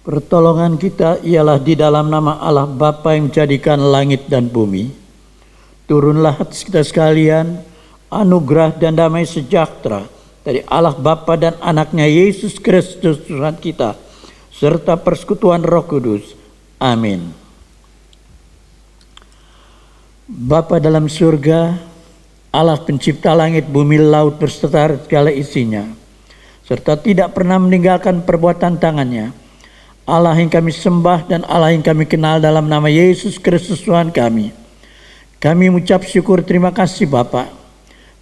Pertolongan kita ialah di dalam nama Allah Bapa yang menjadikan langit dan bumi. Turunlah atas kita sekalian anugerah dan damai sejahtera dari Allah Bapa dan anaknya Yesus Kristus Tuhan kita, serta persekutuan Roh Kudus. Amin. Bapa dalam surga, Allah pencipta langit, bumi, laut berserta segala isinya, serta tidak pernah meninggalkan perbuatan tangannya, Allah yang kami sembah dan Allah yang kami kenal dalam nama Yesus Kristus Tuhan kami. Kami mengucap syukur terima kasih Bapa,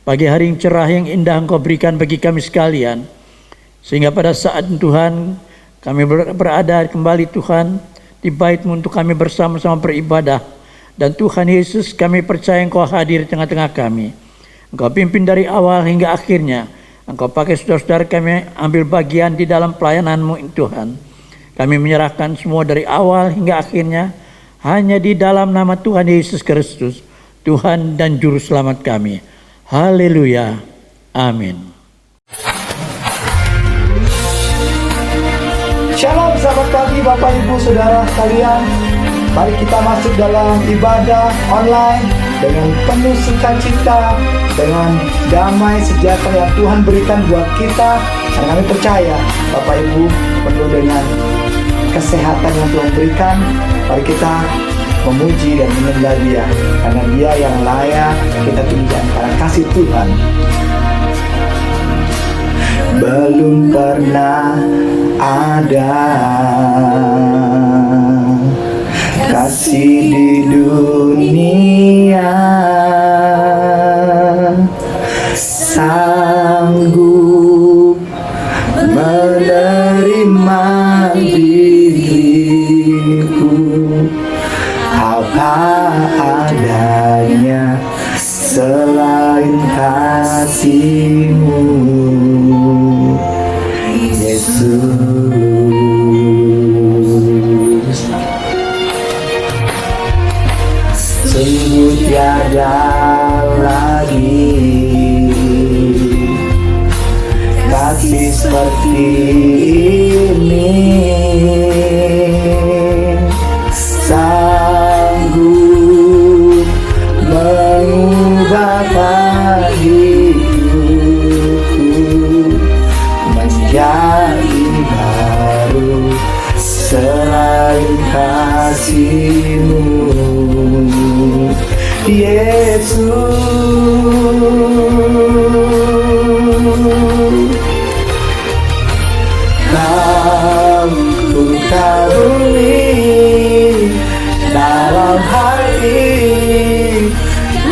pagi hari yang cerah yang indah Engkau berikan bagi kami sekalian, sehingga pada saat Tuhan kami berada kembali Tuhan di bait-Mu untuk kami bersama-sama beribadah. Dan Tuhan Yesus, kami percaya Engkau hadir di tengah-tengah kami. Engkau pimpin dari awal hingga akhirnya. Engkau pakai saudara-saudara kami ambil bagian di dalam pelayanan-Mu Tuhan. Kami menyerahkan semua dari awal hingga akhirnya hanya di dalam nama Tuhan Yesus Kristus, Tuhan dan Juru Selamat kami. Haleluya. Amin. Shalom, selamat pagi Bapak Ibu Saudara sekalian. Mari kita masuk dalam ibadah online dengan penuh sukacita, dengan damai sejahtera yang Tuhan berikan buat kita. Karena kami percaya Bapak Ibu penuh dengan kesehatan yang Tuhan berikan. Mari kita memuji dan menyembah Dia, karena Dia yang layak kita tinggikan karena kasih Tuhan. Belum pernah ada kasih di dunia sanggup menerima diriku apa adanya selain kasih-Mu, Yesus. Sungguh tiada lagi kasih seperti ini, sanggup mengubahkan hidupku menjadi baru selain kasih-Mu, Yesus. Kau ku kagumi dalam hati,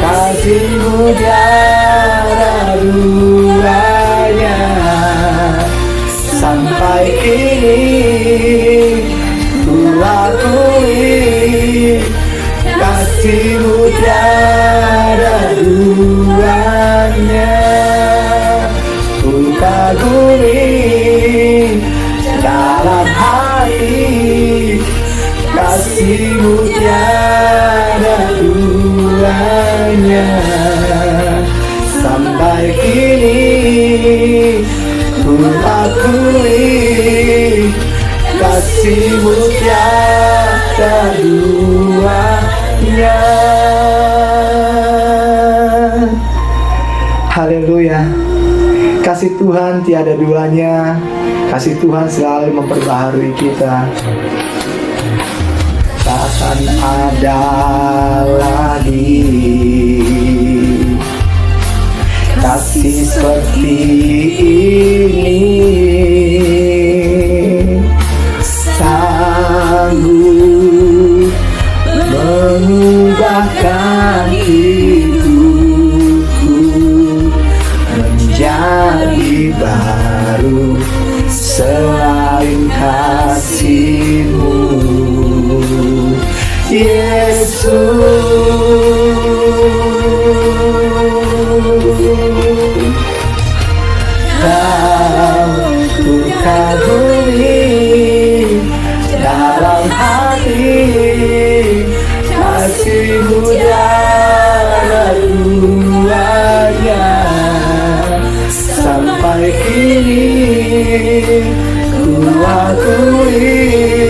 kasih-Mu tiada duanya. Sampai kini ku akui kasih-Mu tiada duanya. Ku kagumi dalam hati, kasih-Mu tiada duanya. Sampai kini ku akui kasih-Mu tiada duanya. Haleluya. Kasih Tuhan tiada duanya. Kasih Tuhan selalu memperbaharui kita. Takkan ada lagi kasih seperti ini, sanggup mengubahkan hidupku menjadi baru selain kasih-Mu, Yesus. Kau ku kagumi dalam hati, kasih-Mu tiada duanya. Sampai kini ku akui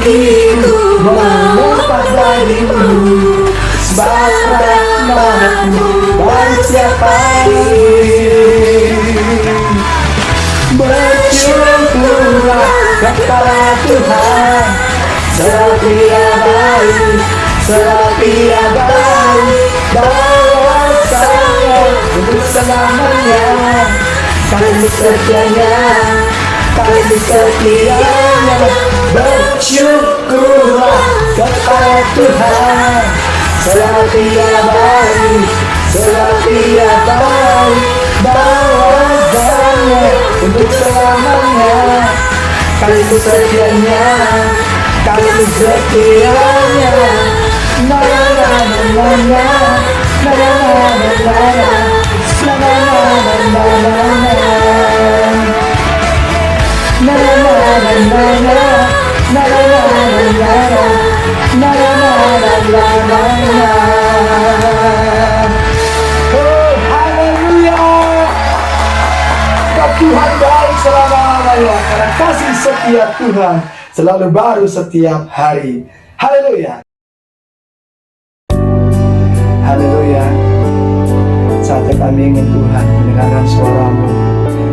bagiku melepas darimu, sebab rahmat-Mu baru setiap hari. Bersyukurlah kepada Tuhan, setia baik, setia baik, bahwasanya untuk selamanya kasih setianya, kasih setianya. Bersyukurlah kepada Tuhan, setia baik, setia baik, bahwasanya untuk selamanya kasih setianya, kasih setianya. Na na na na na na na na Oh, haleluya. Tuhan baik selama-lamanya, karena kasih setia Tuhan selalu baru setiap hari. Haleluya. Haleluya. Saatnya kami ingin Tuhan mendengarkan suara-Mu.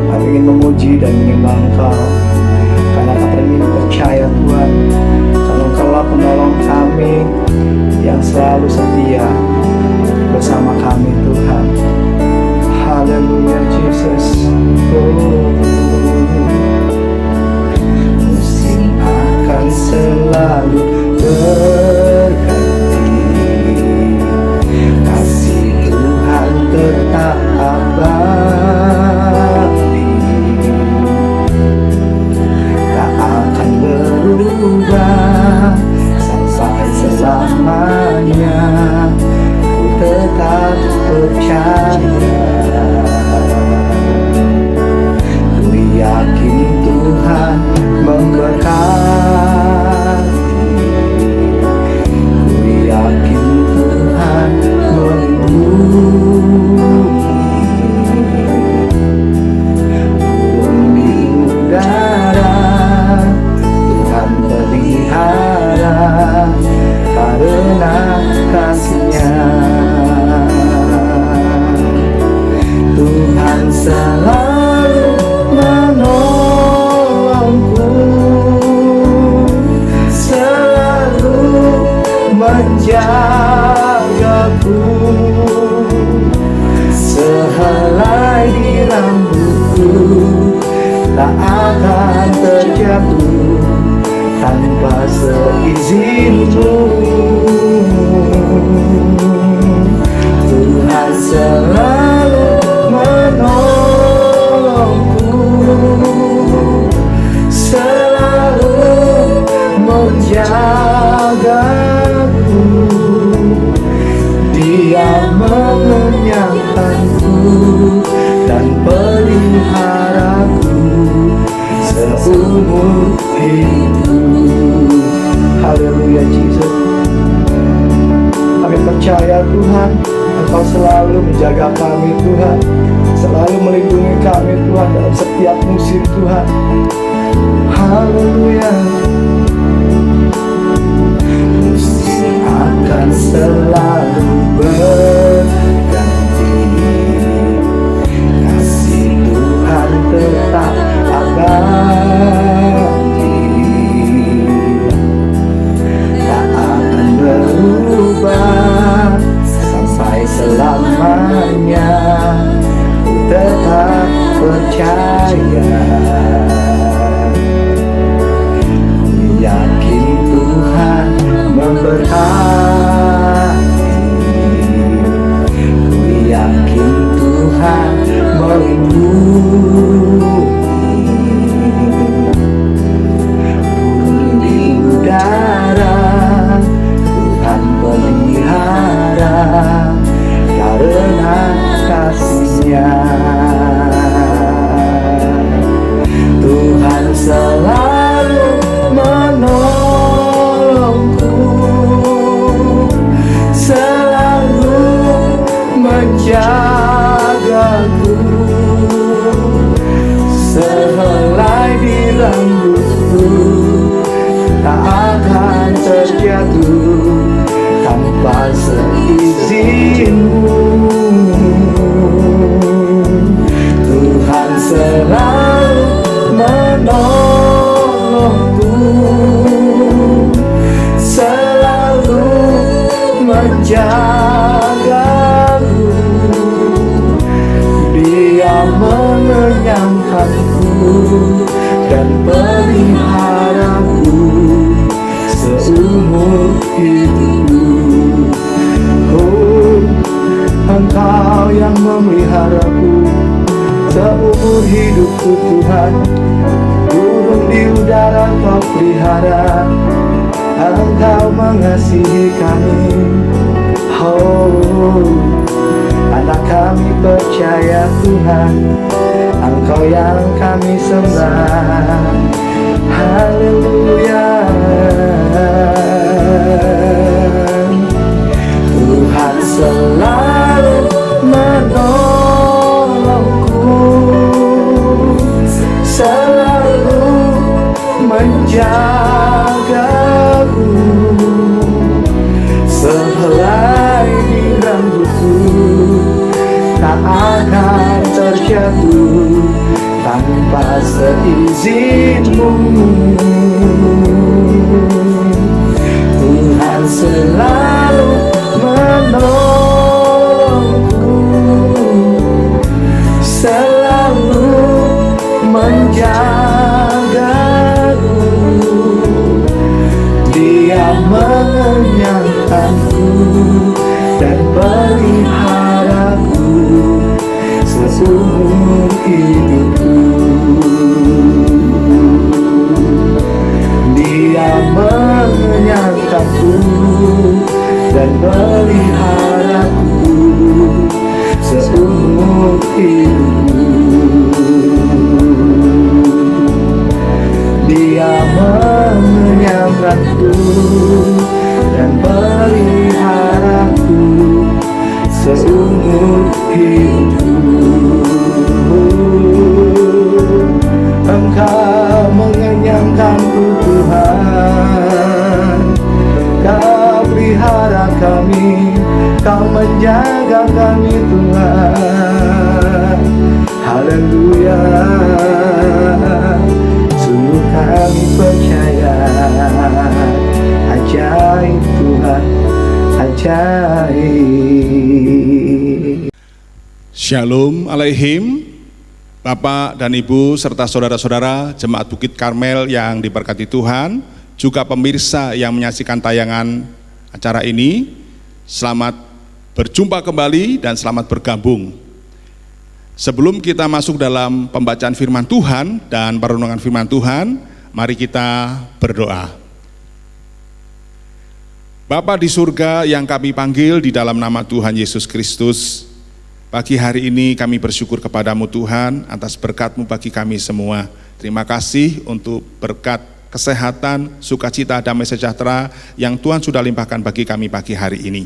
Kami ingin memuji dan menyembah Engkau, karena kami ingin percaya Tuhan, kalau Engkaulah penolong kami yang selalu setia bersama kami Tuhan. Haleluya Jesus. Musim akan selalu berganti, kasih Tuhan tetap abadi, tak akan berubah sampai selamanya. Ku tetap percaya, ku yakin Tuhan memberkati, ku yakin Tuhan melindungi, burung di udara Tuhan pelihara karena kasih-Nya. Tuhan selalu menolongku, selalu menjagaku, sehelai di rambutku tak akan terjatuh tanpa seizin-Mu. Tuhan selalu menolongku, selalu menjagaku, Dia mengenyangkanku dan peliharaku seumur hidup. Haleluya Jesus. Kami percaya Tuhan, Engkau selalu menjaga kami Tuhan, selalu melindungi kami Tuhan dalam setiap musim Tuhan. Haleluya. Musim akan selalu berganti, kasih Tuhan tetap abadi, tak akan berubah sampai selamanya. Ku tetap percaya, ku yakin Tuhan memberkati, ku yakin Tuhan melindungi, burung di udara Tuhan pelihara aku Tuhan. Burung di udara Kau pelihara, Engkau mengasihi kami. Oh, anak kami percaya Tuhan, Engkau yang kami sembah. Haleluya. Tuhan selalu menolongku, selalu menjagaku. Sehelai di rambutku tak akan terjatuh tanpa seizinmu. Tuhan selalu menolongku, selalu menjagaku. Dia mengenyangkanku dan peliharaku seumur hidupku. Dia mengenyangkanku dan peliharaku seumur hidupku. Dia mengenyangkanku dan peliharaku seumur hidupku. Engkau mengenyangkanku Tuhan, Kau pelihara kami, Kau menjaga kami Tuhan. Haleluya. Sungguh kami percaya, ajaib Tuhan, ajaib. Shalom Aleihim, Bapak dan Ibu serta saudara-saudara Jemaat Bukit Karmel yang diberkati Tuhan, juga pemirsa yang menyaksikan tayangan acara ini. Selamat berjumpa kembali dan selamat bergabung. Sebelum kita masuk dalam pembacaan firman Tuhan dan perenungan firman Tuhan, mari kita berdoa. Bapa di surga yang kami panggil di dalam nama Tuhan Yesus Kristus, pagi hari ini kami bersyukur kepadamu Tuhan atas berkat-Mu bagi kami semua. Terima kasih untuk berkat kesehatan, sukacita, damai sejahtera yang Tuhan sudah limpahkan bagi kami pagi hari ini.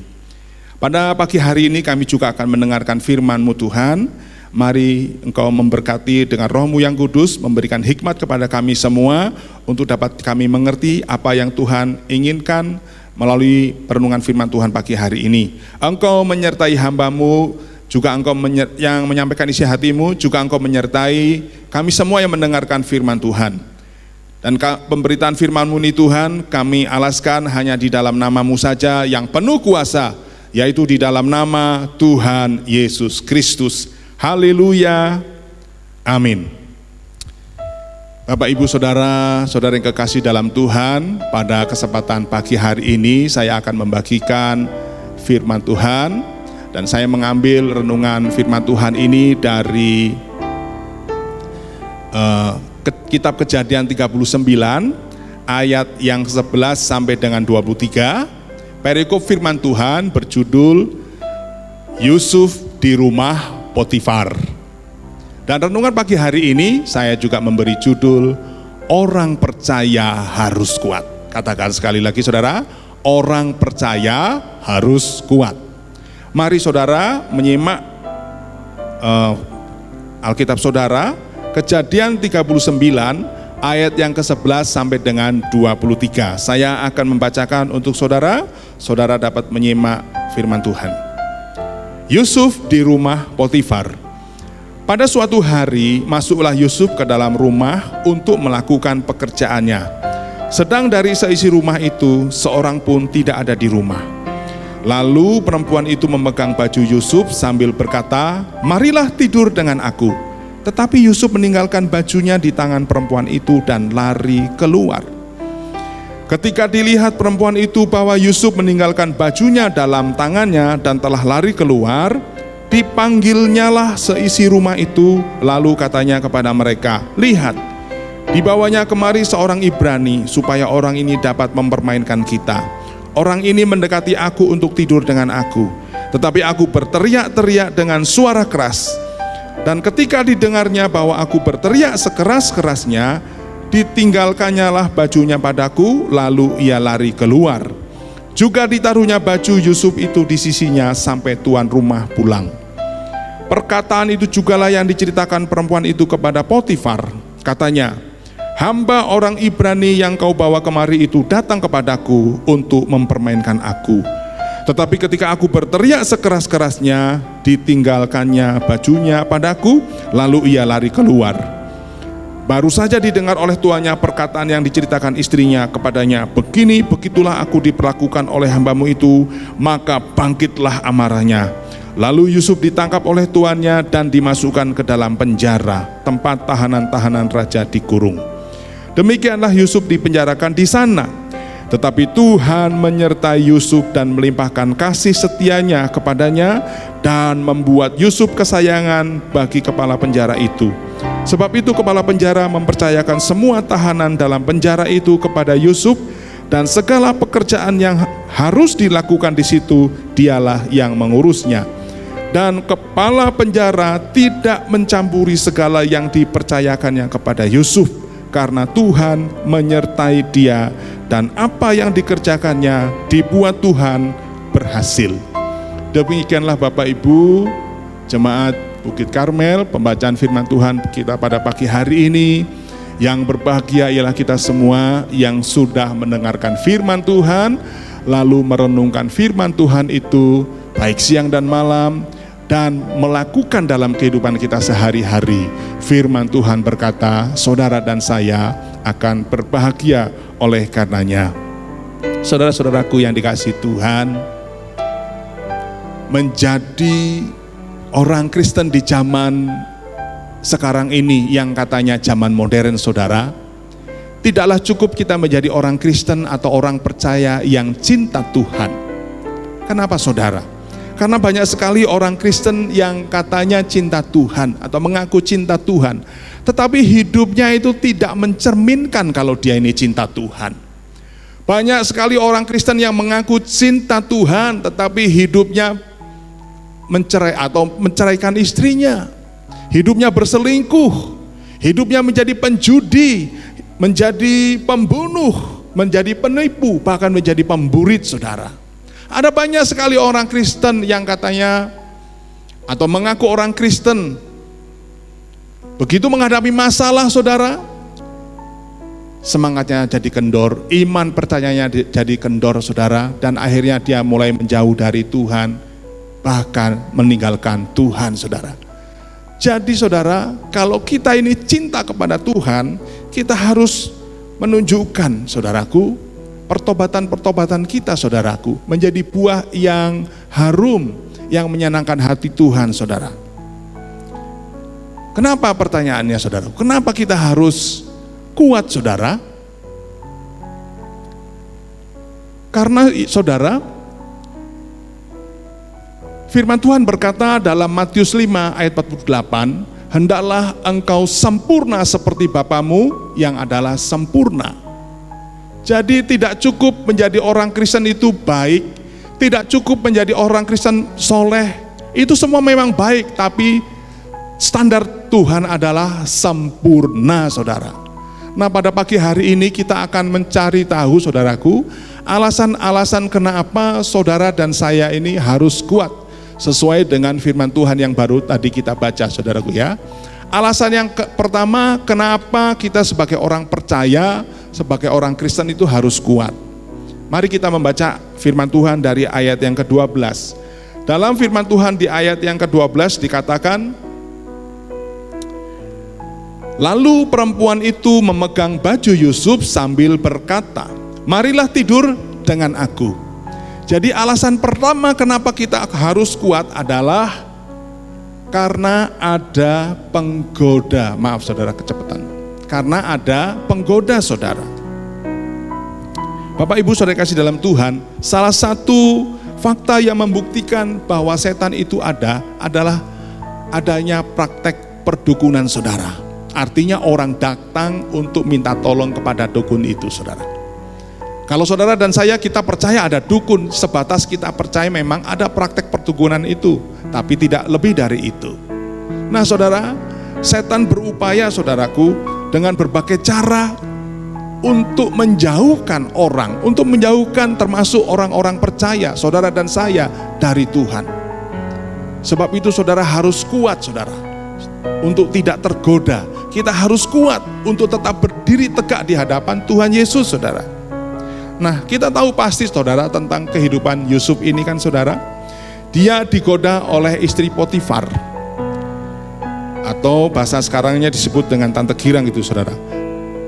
Pada pagi hari ini kami juga akan mendengarkan firman-Mu Tuhan. Mari Engkau memberkati dengan Roh-Mu yang kudus, memberikan hikmat kepada kami semua untuk dapat kami mengerti apa yang Tuhan inginkan melalui perenungan firman Tuhan pagi hari ini. Engkau menyertai hamba-Mu, juga Engkau yang menyampaikan isi hati-Mu, juga Engkau menyertai kami semua yang mendengarkan firman Tuhan. Dan pemberitaan firman-Mu ini Tuhan, kami alaskan hanya di dalam nama-Mu saja yang penuh kuasa, yaitu di dalam nama Tuhan Yesus Kristus. Haleluya, amin. Bapak, Ibu, Saudara, Saudara yang kekasih dalam Tuhan, pada kesempatan pagi hari ini saya akan membagikan firman Tuhan. Dan saya mengambil renungan firman Tuhan ini dari kitab Kejadian 39 ayat yang 11 sampai dengan 23. Perikop firman Tuhan berjudul Yusuf di rumah Potifar. Dan renungan pagi hari ini saya juga memberi judul Orang Percaya Harus Kuat. Katakan sekali lagi saudara, orang percaya harus kuat. Mari saudara menyimak Alkitab saudara, Kejadian 39 ayat yang ke-11 sampai dengan 23. Saya akan membacakan untuk saudara, saudara dapat menyimak firman Tuhan. Yusuf di rumah Potifar. Pada suatu hari masuklah Yusuf ke dalam rumah untuk melakukan pekerjaannya. Sedang dari seisi rumah itu seorang pun tidak ada di rumah. Lalu perempuan itu memegang baju Yusuf sambil berkata, "Marilah tidur dengan aku." Tetapi Yusuf meninggalkan bajunya di tangan perempuan itu dan lari keluar. Ketika dilihat perempuan itu bahwa Yusuf meninggalkan bajunya dalam tangannya dan telah lari keluar, Dipanggilnyalah seisi rumah itu, lalu katanya kepada mereka, "Lihat, dibawanya kemari seorang Ibrani, supaya orang ini dapat mempermainkan kita. Orang ini mendekati aku untuk tidur dengan aku, tetapi aku berteriak-teriak dengan suara keras. Dan ketika didengarnya bahwa aku berteriak sekeras-kerasnya, ditinggalkannyalah bajunya padaku, lalu ia lari keluar. Juga ditaruhnya baju Yusuf itu di sisinya sampai tuan rumah pulang." Perkataan itu jugalah yang diceritakan perempuan itu kepada Potifar. Katanya, "Hamba orang Ibrani yang kau bawa kemari itu datang kepadaku untuk mempermainkan aku. Tetapi ketika aku berteriak sekeras-kerasnya, ditinggalkannya bajunya padaku, lalu ia lari keluar." Baru saja didengar oleh tuannya perkataan yang diceritakan istrinya kepadanya, "Begitulah aku diperlakukan oleh hambamu itu," maka bangkitlah amarahnya. Lalu Yusuf ditangkap oleh tuannya dan dimasukkan ke dalam penjara, tempat tahanan-tahanan raja dikurung. Demikianlah Yusuf dipenjarakan di sana. Tetapi Tuhan menyertai Yusuf dan melimpahkan kasih setianya kepadanya dan membuat Yusuf kesayangan bagi kepala penjara itu. Sebab itu kepala penjara mempercayakan semua tahanan dalam penjara itu kepada Yusuf, dan segala pekerjaan yang harus dilakukan di situ dialah yang mengurusnya. Dan kepala penjara tidak mencampuri segala yang dipercayakannya kepada Yusuf, karena Tuhan menyertai dia, dan apa yang dikerjakannya dibuat Tuhan berhasil. Demikianlah Bapak Ibu, jemaat Bukit Karmel, pembacaan firman Tuhan kita pada pagi hari ini. Yang berbahagia ialah kita semua yang sudah mendengarkan firman Tuhan, lalu merenungkan firman Tuhan itu baik siang dan malam, dan melakukan dalam kehidupan kita sehari-hari. Firman Tuhan berkata, saudara dan saya akan berbahagia oleh karenanya. Saudara-saudaraku yang dikasihi Tuhan, menjadi orang Kristen di zaman sekarang ini yang katanya zaman modern, saudara, tidaklah cukup kita menjadi orang Kristen atau orang percaya yang cinta Tuhan. Kenapa, saudara? Karena banyak sekali orang Kristen yang katanya cinta Tuhan atau mengaku cinta Tuhan, tetapi hidupnya itu tidak mencerminkan kalau dia ini cinta Tuhan. Banyak sekali orang Kristen yang mengaku cinta Tuhan, tetapi hidupnya mencerai atau menceraikan istrinya, hidupnya berselingkuh, hidupnya menjadi penjudi, menjadi pembunuh, menjadi penipu, bahkan menjadi pemburit, saudara. Ada banyak sekali orang Kristen yang katanya atau mengaku orang Kristen, begitu menghadapi masalah, saudara, semangatnya jadi kendor, iman percayanya jadi kendor, saudara, dan akhirnya dia mulai menjauh dari Tuhan, bahkan meninggalkan Tuhan, saudara. Jadi saudara, kalau kita ini cinta kepada Tuhan, kita harus menunjukkan, saudaraku, pertobatan-pertobatan kita, saudaraku, menjadi buah yang harum, yang menyenangkan hati Tuhan, saudara. Kenapa pertanyaannya, saudara? Kenapa kita harus kuat, saudara? Karena, saudara, firman Tuhan berkata dalam Matius 5 ayat 48, "Hendaklah engkau sempurna seperti Bapamu yang adalah sempurna." Jadi tidak cukup menjadi orang Kristen itu baik, tidak cukup menjadi orang Kristen soleh, itu semua memang baik, tapi standar Tuhan adalah sempurna, saudara. Nah, pada pagi hari ini kita akan mencari tahu, saudaraku, alasan-alasan kenapa saudara dan saya ini harus kuat, sesuai dengan firman Tuhan yang baru tadi kita baca, saudaraku ya. Alasan yang pertama, kenapa kita sebagai orang percaya, sebagai orang Kristen itu harus kuat. Mari kita membaca firman Tuhan dari ayat yang ke-12. Dalam firman Tuhan di ayat yang ke-12 dikatakan, lalu perempuan itu memegang baju Yusuf sambil berkata, "Marilah tidur dengan aku." Jadi alasan pertama kenapa kita harus kuat adalah karena ada penggoda. Maaf saudara, kecepatan. Karena ada penggoda, saudara. Bapak Ibu saudara kasih dalam Tuhan, salah satu Fakta yang membuktikan bahwa setan itu adalah adanya praktek perdukunan, saudara. Artinya orang datang untuk minta tolong kepada dukun itu, saudara. Kalau saudara dan saya kita percaya ada dukun, sebatas kita percaya memang ada praktek perdukunan itu, tapi tidak lebih dari itu. Nah saudara, setan berupaya, saudaraku, dengan berbagai cara untuk menjauhkan orang, untuk menjauhkan termasuk orang-orang percaya, saudara dan saya, dari Tuhan. Sebab itu saudara harus kuat, saudara, untuk tidak tergoda. Kita harus kuat untuk tetap berdiri tegak di hadapan Tuhan Yesus, saudara. Nah, kita tahu pasti, saudara, tentang kehidupan Yusuf ini kan, saudara. Dia digoda oleh istri Potifar, atau bahasa sekarangnya disebut dengan tante girang itu, saudara.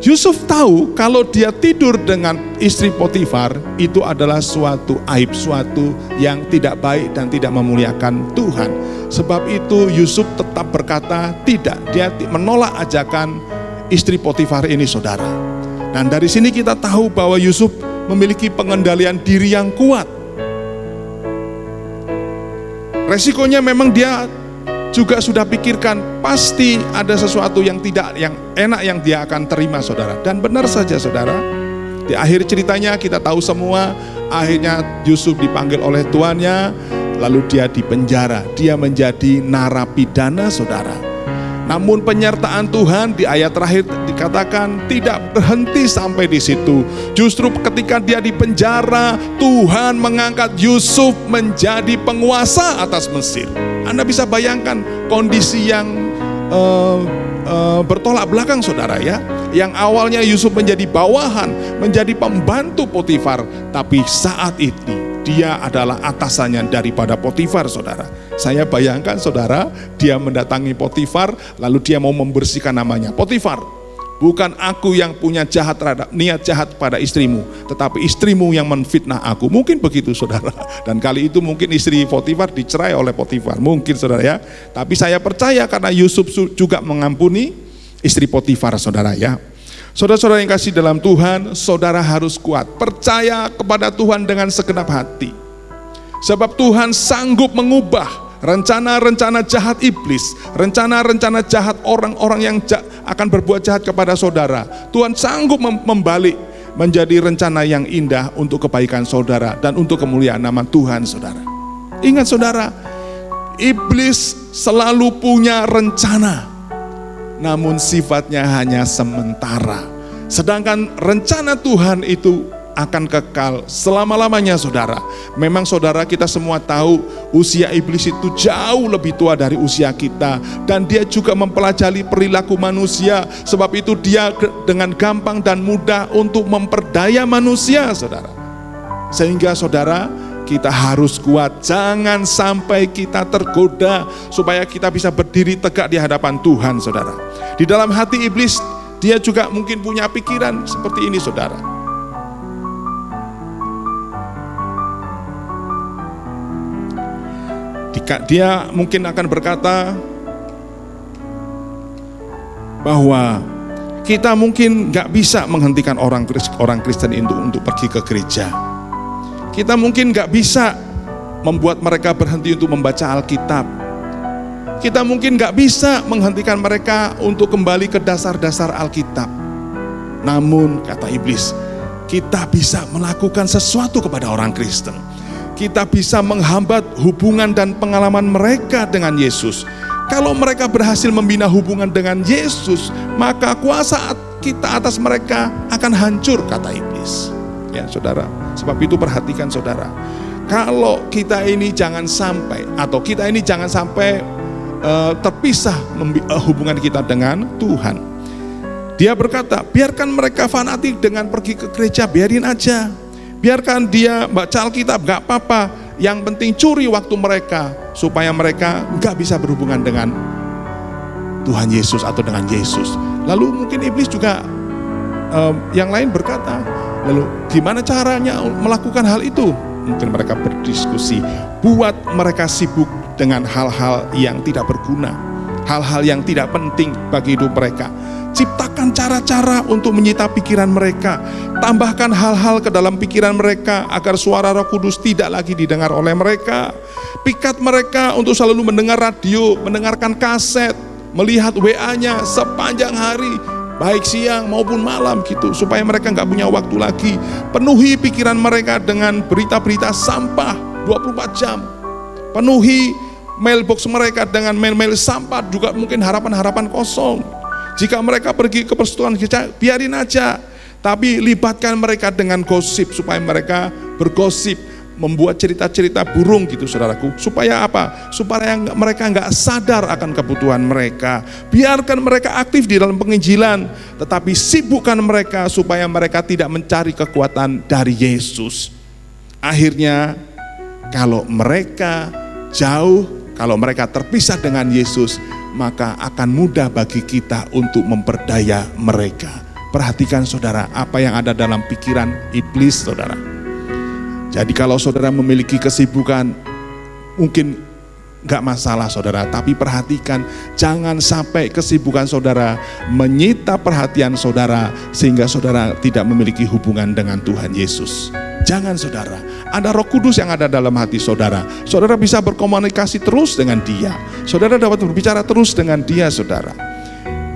Yusuf tahu kalau dia tidur dengan istri Potifar itu adalah suatu aib, suatu yang tidak baik dan tidak memuliakan Tuhan. Sebab itu Yusuf tetap berkata tidak, dia menolak ajakan istri Potifar ini, saudara. Dan dari sini kita tahu bahwa Yusuf memiliki pengendalian diri yang kuat. Resikonya memang dia juga sudah pikirkan, pasti ada sesuatu yang enak yang dia akan terima, saudara. Dan benar saja, saudara, di akhir ceritanya kita tahu semua, akhirnya Yusuf dipanggil oleh tuannya, lalu dia dipenjara, dia menjadi narapidana, saudara. Namun penyertaan Tuhan di ayat terakhir dikatakan tidak berhenti sampai di situ. Justru ketika dia di penjara, Tuhan mengangkat Yusuf menjadi penguasa atas Mesir. Anda bisa bayangkan kondisi yang bertolak belakang, saudara, ya. Yang awalnya Yusuf menjadi bawahan, menjadi pembantu Potifar, tapi saat ini dia adalah atasannya daripada Potifar, saudara. Saya bayangkan, saudara, dia mendatangi Potifar, lalu dia mau membersihkan namanya. Potifar, bukan aku yang punya niat jahat pada istrimu, tetapi istrimu yang menfitnah aku. Mungkin begitu, saudara. Dan kali itu mungkin istri Potifar dicerai oleh Potifar. Mungkin, saudara, ya. Tapi saya percaya karena Yusuf juga mengampuni istri Potifar, saudara, ya. Saudara-saudara yang kasih dalam Tuhan, saudara harus kuat. Percaya kepada Tuhan dengan segenap hati. Sebab Tuhan sanggup mengubah rencana-rencana jahat iblis, rencana-rencana jahat orang-orang yang akan berbuat jahat kepada saudara. Tuhan sanggup membalik menjadi rencana yang indah untuk kebaikan saudara dan untuk kemuliaan nama Tuhan, saudara. Ingat, saudara, iblis selalu punya rencana, namun sifatnya hanya sementara. Sedangkan rencana Tuhan itu akan kekal selama-lamanya, saudara. Memang saudara, kita semua tahu usia iblis itu jauh lebih tua dari usia kita, dan dia juga mempelajari perilaku manusia. Sebab itu dia dengan gampang dan mudah untuk memperdaya manusia, saudara. Sehingga saudara, kita harus kuat, jangan sampai kita tergoda, supaya kita bisa berdiri tegak di hadapan Tuhan, saudara. Di dalam hati iblis, dia juga mungkin punya pikiran seperti ini, saudara. Dia mungkin akan berkata bahwa kita mungkin gak bisa menghentikan orang Kristen untuk pergi ke gereja. Kita mungkin gak bisa membuat mereka berhenti untuk membaca Alkitab. Kita mungkin gak bisa menghentikan mereka untuk kembali ke dasar-dasar Alkitab. Namun, kata iblis, kita bisa melakukan sesuatu kepada orang Kristen. Kita bisa menghambat hubungan dan pengalaman mereka dengan Yesus. Kalau mereka berhasil membina hubungan dengan Yesus, maka kuasa kita atas mereka akan hancur, kata iblis. Ya, saudara. Sebab itu perhatikan, saudara. Kalau kita ini jangan sampai terpisah hubungan kita dengan Tuhan. Dia berkata, biarkan mereka fanatik dengan pergi ke gereja, biarin aja. Biarkan dia baca Alkitab, gak apa-apa. Yang penting curi waktu mereka, supaya mereka gak bisa berhubungan dengan Tuhan Yesus atau dengan Yesus. Lalu mungkin iblis juga yang lain berkata, lalu gimana caranya melakukan hal itu? Mungkin mereka berdiskusi, buat mereka sibuk dengan hal-hal yang tidak berguna, hal-hal yang tidak penting bagi hidup mereka. Ciptakan cara-cara untuk menyita pikiran mereka. Tambahkan hal-hal ke dalam pikiran mereka agar suara Roh Kudus tidak lagi didengar oleh mereka. Pikat mereka untuk selalu mendengar radio, mendengarkan kaset, melihat WA-nya sepanjang hari, baik siang maupun malam gitu, supaya mereka nggak punya waktu lagi. Penuhi pikiran mereka dengan berita-berita sampah 24 jam. Penuhi mailbox mereka dengan mail-mail sampah, juga mungkin harapan-harapan kosong. Jika mereka pergi ke persekutuan gereja, biarin aja. Tapi libatkan mereka dengan gosip, supaya mereka bergosip, membuat cerita-cerita burung gitu saudaraku. Supaya apa? Supaya mereka nggak sadar akan kebutuhan mereka. Biarkan mereka aktif di dalam penginjilan, tetapi sibukkan mereka supaya mereka tidak mencari kekuatan dari Yesus. Akhirnya kalau mereka jauh, kalau mereka terpisah dengan Yesus, maka akan mudah bagi kita untuk memperdaya mereka. Perhatikan saudara, apa yang ada dalam pikiran iblis saudara. Jadi kalau saudara memiliki kesibukan, mungkin gak masalah saudara, tapi perhatikan jangan sampai kesibukan saudara menyita perhatian saudara sehingga saudara tidak memiliki hubungan dengan Tuhan Yesus. Jangan saudara, ada Roh Kudus yang ada dalam hati saudara. Saudara bisa berkomunikasi terus dengan Dia. Saudara dapat berbicara terus dengan Dia saudara.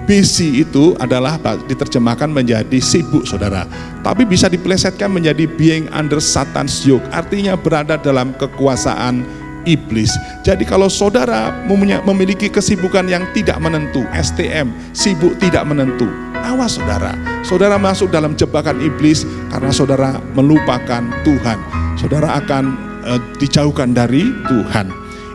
Busy itu adalah diterjemahkan menjadi sibuk saudara. Tapi bisa dipelesetkan menjadi being under Satan's yoke. Artinya berada dalam kekuasaan iblis. Jadi kalau saudara memiliki kesibukan yang tidak menentu, STM, sibuk tidak menentu, awas saudara. Saudara masuk dalam jebakan iblis karena saudara melupakan Tuhan. Saudara akan dijauhkan dari Tuhan.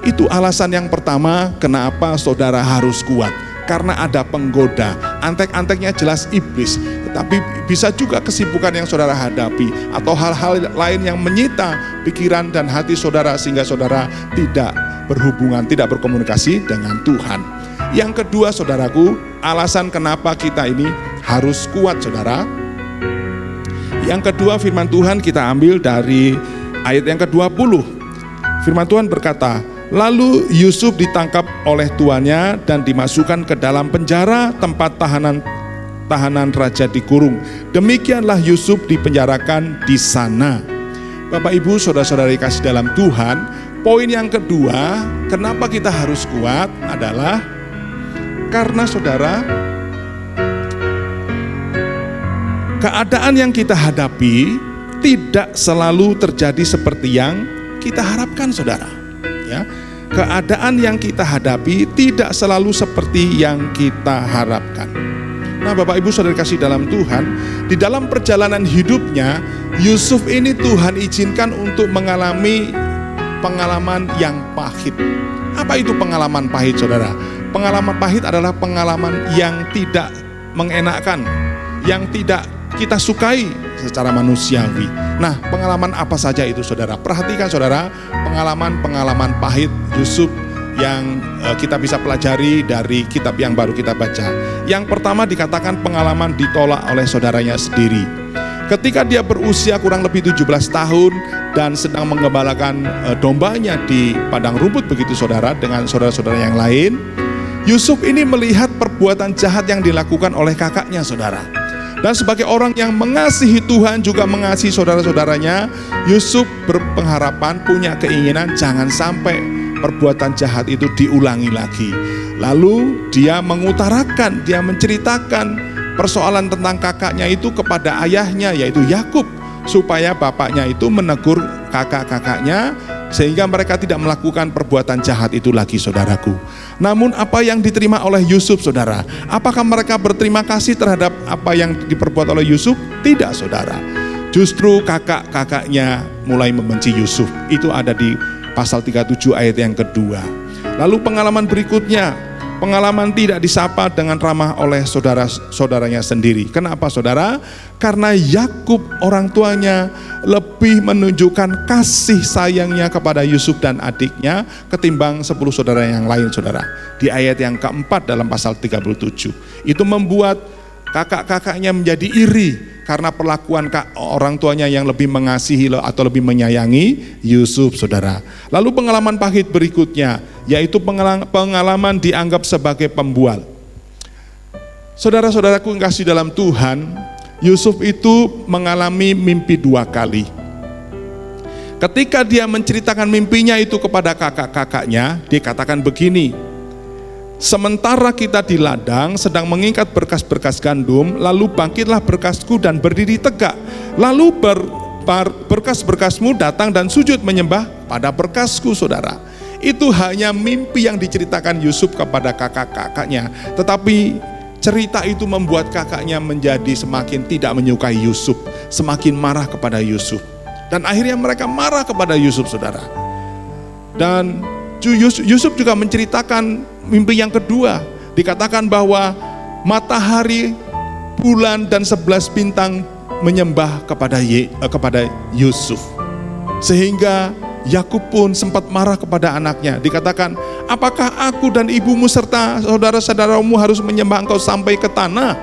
Itu alasan yang pertama kenapa saudara harus kuat. Karena ada penggoda, antek-anteknya jelas iblis. Tetapi bisa juga kesibukan yang saudara hadapi, atau hal-hal lain yang menyita pikiran dan hati saudara sehingga saudara tidak berhubungan, tidak berkomunikasi dengan Tuhan. Yang kedua saudaraku, alasan kenapa kita ini harus kuat saudara. Yang kedua firman Tuhan kita ambil dari ayat yang ke-20. Firman Tuhan berkata, lalu Yusuf ditangkap oleh tuannya dan dimasukkan ke dalam penjara tempat tahanan raja dikurung. Demikianlah Yusuf dipenjarakan di sana. Bapak Ibu saudara-saudari kasih dalam Tuhan, poin yang kedua kenapa kita harus kuat adalah karena saudara, keadaan yang kita hadapi tidak selalu terjadi seperti yang kita harapkan saudara. Ya, keadaan yang kita hadapi tidak selalu seperti yang kita harapkan. Nah Bapak Ibu saudara kasih dalam Tuhan, di dalam perjalanan hidupnya Yusuf ini Tuhan izinkan untuk mengalami pengalaman yang pahit. Apa itu pengalaman pahit saudara? Pengalaman pahit adalah pengalaman yang tidak mengenakkan, yang tidak kita sukai secara manusiawi. Nah, pengalaman apa saja itu saudara? Perhatikan saudara, pengalaman-pengalaman pahit Yusuf yang kita bisa pelajari dari kitab yang baru kita baca. Yang pertama dikatakan pengalaman ditolak oleh saudaranya sendiri. Ketika dia berusia kurang lebih 17 tahun dan sedang mengembalakan dombanya di padang rumput begitu saudara dengan saudara-saudara yang lain, Yusuf ini melihat perbuatan jahat yang dilakukan oleh kakaknya saudara. Dan sebagai orang yang mengasihi Tuhan juga mengasihi saudara-saudaranya, Yusuf berpengharapan, punya keinginan jangan sampai perbuatan jahat itu diulangi lagi. Lalu dia mengutarakan, dia menceritakan persoalan tentang kakaknya itu kepada ayahnya yaitu Yakub, supaya bapaknya itu menegur kakak-kakaknya sehingga mereka tidak melakukan perbuatan jahat itu lagi saudaraku. Namun apa yang diterima oleh Yusuf saudara? Apakah mereka berterima kasih terhadap apa yang diperbuat oleh Yusuf? Tidak saudara. Justru kakak-kakaknya mulai membenci Yusuf. Itu ada di pasal 37 ayat yang kedua. Lalu pengalaman berikutnya, pengalaman tidak disapa dengan ramah oleh saudara-saudaranya sendiri. Kenapa saudara? Karena Yakub orang tuanya lebih menunjukkan kasih sayangnya kepada Yusuf dan adiknya ketimbang 10 saudara yang lain saudara. Di ayat yang keempat dalam pasal 37. Itu membuat kakak-kakaknya menjadi iri karena perlakuan orang tuanya yang lebih mengasihi atau lebih menyayangi Yusuf saudara. Lalu pengalaman pahit berikutnya yaitu pengalaman dianggap sebagai pembual. Saudara-saudaraku yang kasih dalam Tuhan, Yusuf itu mengalami mimpi 2 kali. Ketika dia menceritakan mimpinya itu kepada kakak-kakaknya, dia katakan begini, sementara kita di ladang sedang mengikat berkas-berkas gandum, lalu bangkitlah berkasku dan berdiri tegak. Lalu berkas-berkasmu datang dan sujud menyembah pada berkasku, saudara. Itu hanya mimpi yang diceritakan Yusuf kepada kakak-kakaknya. Tetapi cerita itu membuat kakaknya menjadi semakin tidak menyukai Yusuf, semakin marah kepada Yusuf. Dan akhirnya mereka marah kepada Yusuf, saudara. Dan Yusuf juga menceritakan mimpi yang kedua. Dikatakan bahwa matahari, bulan, dan 11 bintang menyembah kepada Yusuf. Sehingga Yakub pun sempat marah kepada anaknya. Dikatakan, apakah aku dan ibumu serta saudara-saudaramu harus menyembah engkau sampai ke tanah?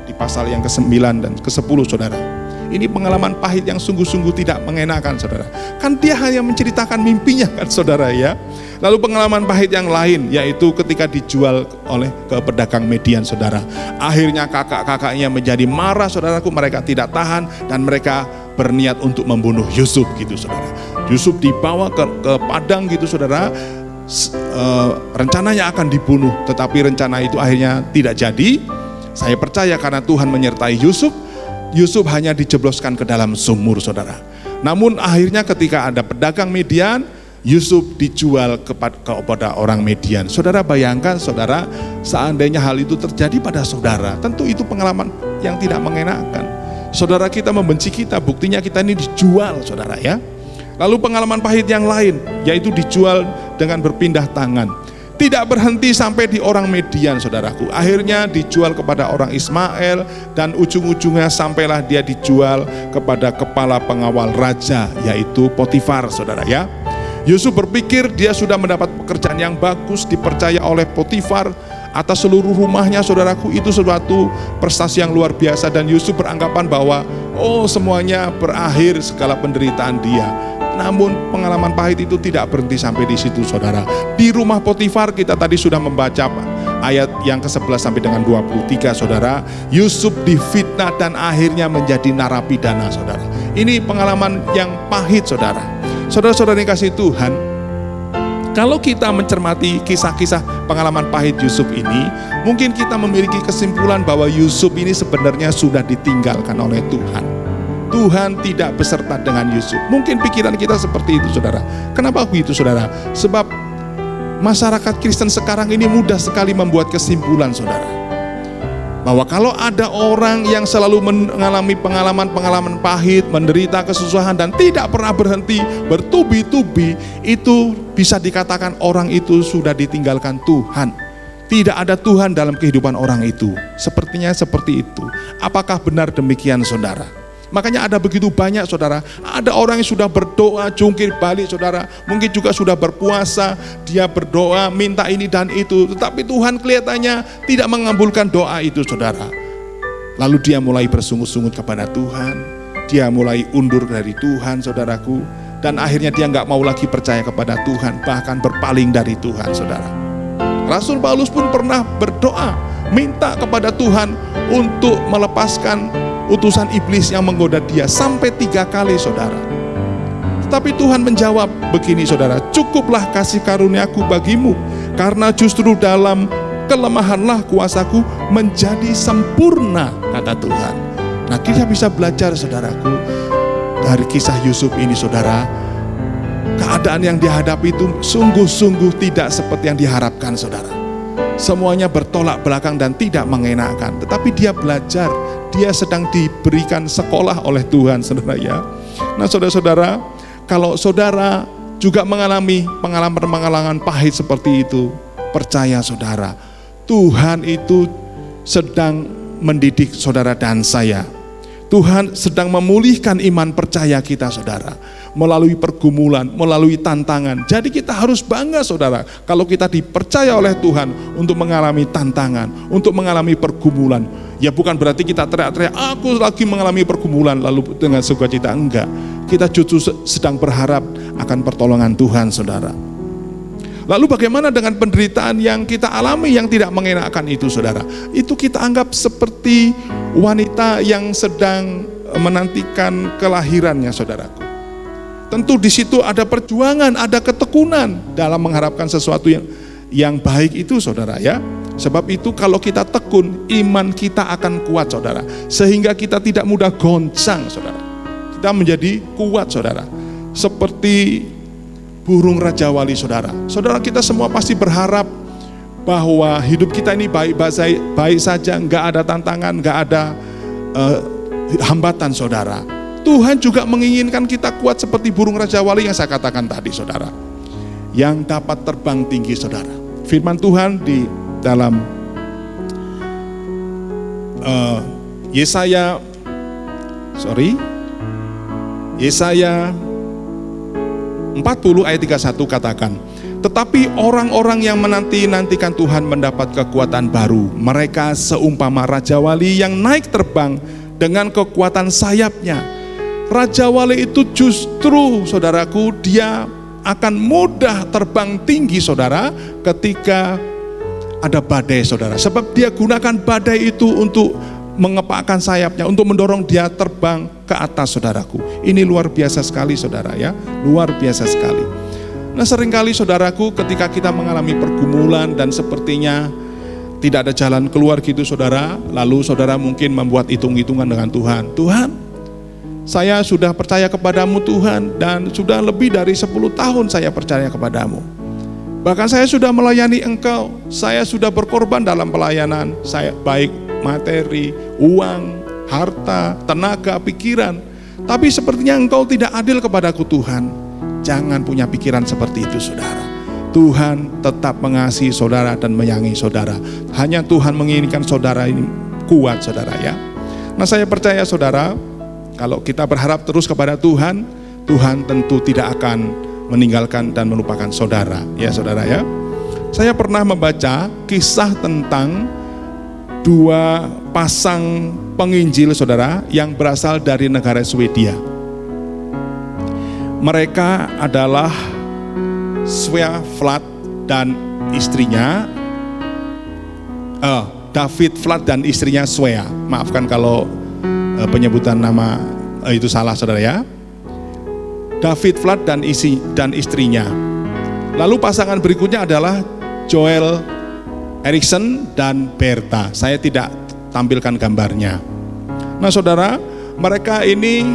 Di pasal yang ke-9 dan ke-10, saudara. Ini pengalaman pahit yang sungguh-sungguh tidak mengenakan, saudara. Kan dia hanya menceritakan mimpinya kan, saudara ya. Lalu pengalaman pahit yang lain, yaitu ketika dijual ke pedagang Median, saudara. Akhirnya kakak-kakaknya menjadi marah, saudaraku. Mereka tidak tahan dan mereka berniat untuk membunuh Yusuf gitu, saudara. Yusuf dibawa ke padang gitu, saudara. Rencananya akan dibunuh, tetapi rencana itu akhirnya tidak jadi. Saya percaya karena Tuhan menyertai Yusuf hanya dijebloskan ke dalam sumur, saudara. Namun akhirnya ketika ada pedagang Median, Yusuf dijual kepada orang Median. Saudara bayangkan, saudara, seandainya hal itu terjadi pada saudara, tentu itu pengalaman yang tidak mengenakan. Saudara kita membenci kita, buktinya kita ini dijual, saudara ya. Lalu pengalaman pahit yang lain, yaitu dijual dengan berpindah tangan. Tidak berhenti sampai di orang Median, saudaraku. Akhirnya dijual kepada orang Ismail, dan ujung-ujungnya sampailah dia dijual kepada kepala pengawal raja, yaitu Potifar, saudara ya. Yusuf berpikir dia sudah mendapat pekerjaan yang bagus, dipercaya oleh Potifar atas seluruh rumahnya, saudaraku. Itu suatu prestasi yang luar biasa, dan Yusuf beranggapan bahwa semuanya berakhir segala penderitaan dia. Namun pengalaman pahit itu tidak berhenti sampai di situ, saudara. Di rumah Potifar kita tadi sudah membaca ayat yang ke-11 sampai dengan 23, saudara. Yusuf difitnah dan akhirnya menjadi narapidana, saudara. Ini pengalaman yang pahit, saudara. Saudara-saudara yang kasih Tuhan, kalau kita mencermati kisah-kisah pengalaman pahit Yusuf ini, mungkin kita memiliki kesimpulan bahwa Yusuf ini sebenarnya sudah ditinggalkan oleh Tuhan. Tuhan tidak beserta dengan Yusuf. Mungkin pikiran kita seperti itu, saudara. Kenapa begitu, saudara? Sebab masyarakat Kristen sekarang ini mudah sekali membuat kesimpulan, saudara, bahwa kalau ada orang yang selalu mengalami pengalaman-pengalaman pahit, menderita kesusahan dan tidak pernah berhenti bertubi-tubi, itu bisa dikatakan orang itu sudah ditinggalkan Tuhan. Tidak ada Tuhan dalam kehidupan orang itu. Sepertinya seperti itu. Apakah benar demikian, saudara? Makanya ada begitu banyak, saudara. Ada orang yang sudah berdoa jungkir balik, saudara. Mungkin juga sudah berpuasa, dia berdoa minta ini dan itu, tetapi Tuhan kelihatannya tidak mengabulkan doa itu, saudara. Lalu dia mulai bersungut-sungut kepada Tuhan, dia mulai undur dari Tuhan, saudaraku. Dan akhirnya dia nggak mau lagi percaya kepada Tuhan, bahkan berpaling dari Tuhan, saudara. Rasul Paulus pun pernah berdoa minta kepada Tuhan untuk melepaskan utusan iblis yang menggoda dia sampai 3 kali, saudara. Tetapi Tuhan menjawab begini, saudara, cukuplah kasih karuniaku bagimu, karena justru dalam kelemahanlah kuasaku menjadi sempurna, kata Tuhan. Nah, kita bisa belajar, saudaraku, dari kisah Yusuf ini, saudara. Keadaan yang dihadapi itu sungguh-sungguh tidak seperti yang diharapkan, saudara. Semuanya bertolak belakang dan tidak mengenakan. Tetapi dia belajar, dia sedang diberikan sekolah oleh Tuhan, saudara ya. Nah, saudara-saudara, kalau saudara juga mengalami pengalaman pahit seperti itu, percaya, saudara, Tuhan itu sedang mendidik saudara dan saya. Tuhan sedang memulihkan iman percaya kita, saudara, melalui pergumulan, melalui tantangan. Jadi kita harus bangga, saudara, kalau kita dipercaya oleh Tuhan untuk mengalami tantangan, untuk mengalami pergumulan. Ya bukan berarti kita teriak-teriak, aku lagi mengalami pergumulan, lalu dengan sukacita. Enggak. Kita justru sedang berharap akan pertolongan Tuhan, saudara. Lalu bagaimana dengan penderitaan yang kita alami yang tidak mengenakan itu, saudara? Itu kita anggap seperti wanita yang sedang menantikan kelahirannya, saudaraku. Tentu di situ ada perjuangan, ada ketekunan dalam mengharapkan sesuatu yang baik itu, saudara ya. Sebab itu kalau kita tekun, iman kita akan kuat, saudara. Sehingga kita tidak mudah goncang, saudara. Kita menjadi kuat, saudara. Seperti burung Raja Wali, saudara. Saudara, kita semua pasti berharap bahwa hidup kita ini baik saja, nggak ada tantangan, nggak ada hambatan, saudara. Tuhan juga menginginkan kita kuat seperti burung Raja Wali yang saya katakan tadi, saudara, yang dapat terbang tinggi, saudara. Firman Tuhan di dalam Yesaya 40 ayat 31 katakan, tetapi orang-orang yang menanti-nantikan Tuhan mendapat kekuatan baru. Mereka seumpama Raja Wali yang naik terbang dengan kekuatan sayapnya. Raja Wali itu justru, saudaraku, dia akan mudah terbang tinggi, saudara, ketika ada badai, saudara. Sebab dia gunakan badai itu untuk mengepakkan sayapnya, untuk mendorong dia terbang ke atas, saudaraku. Ini luar biasa sekali, saudara ya, luar biasa sekali. Nah, seringkali saudaraku, ketika kita mengalami pergumulan dan sepertinya tidak ada jalan keluar gitu, saudara, lalu saudara mungkin membuat hitung-hitungan dengan Tuhan. Tuhan, saya sudah percaya kepadamu, Tuhan, dan sudah lebih dari 10 tahun saya percaya kepadamu. Bahkan saya sudah melayani Engkau, saya sudah berkorban dalam pelayanan, saya baik materi, uang, harta, tenaga, pikiran. Tapi sepertinya Engkau tidak adil kepadaku, Tuhan. Jangan punya pikiran seperti itu, saudara. Tuhan tetap mengasihi saudara dan menyayangi saudara. Hanya Tuhan menginginkan saudara ini kuat, saudara ya. Nah, saya percaya, saudara, kalau kita berharap terus kepada Tuhan, Tuhan tentu tidak akan meninggalkan dan melupakan saudara, ya saudara ya. Saya pernah membaca kisah tentang 2 pasang penginjil, saudara, yang berasal dari negara Swedia. Mereka adalah Svea Flat dan istrinya, David Flat dan istrinya Svea. Maafkan kalau penyebutan nama itu salah, saudara ya. David Flat dan istrinya. Lalu pasangan berikutnya adalah Joel Erikson dan Berta. Saya tidak tampilkan gambarnya. Nah, saudara, mereka ini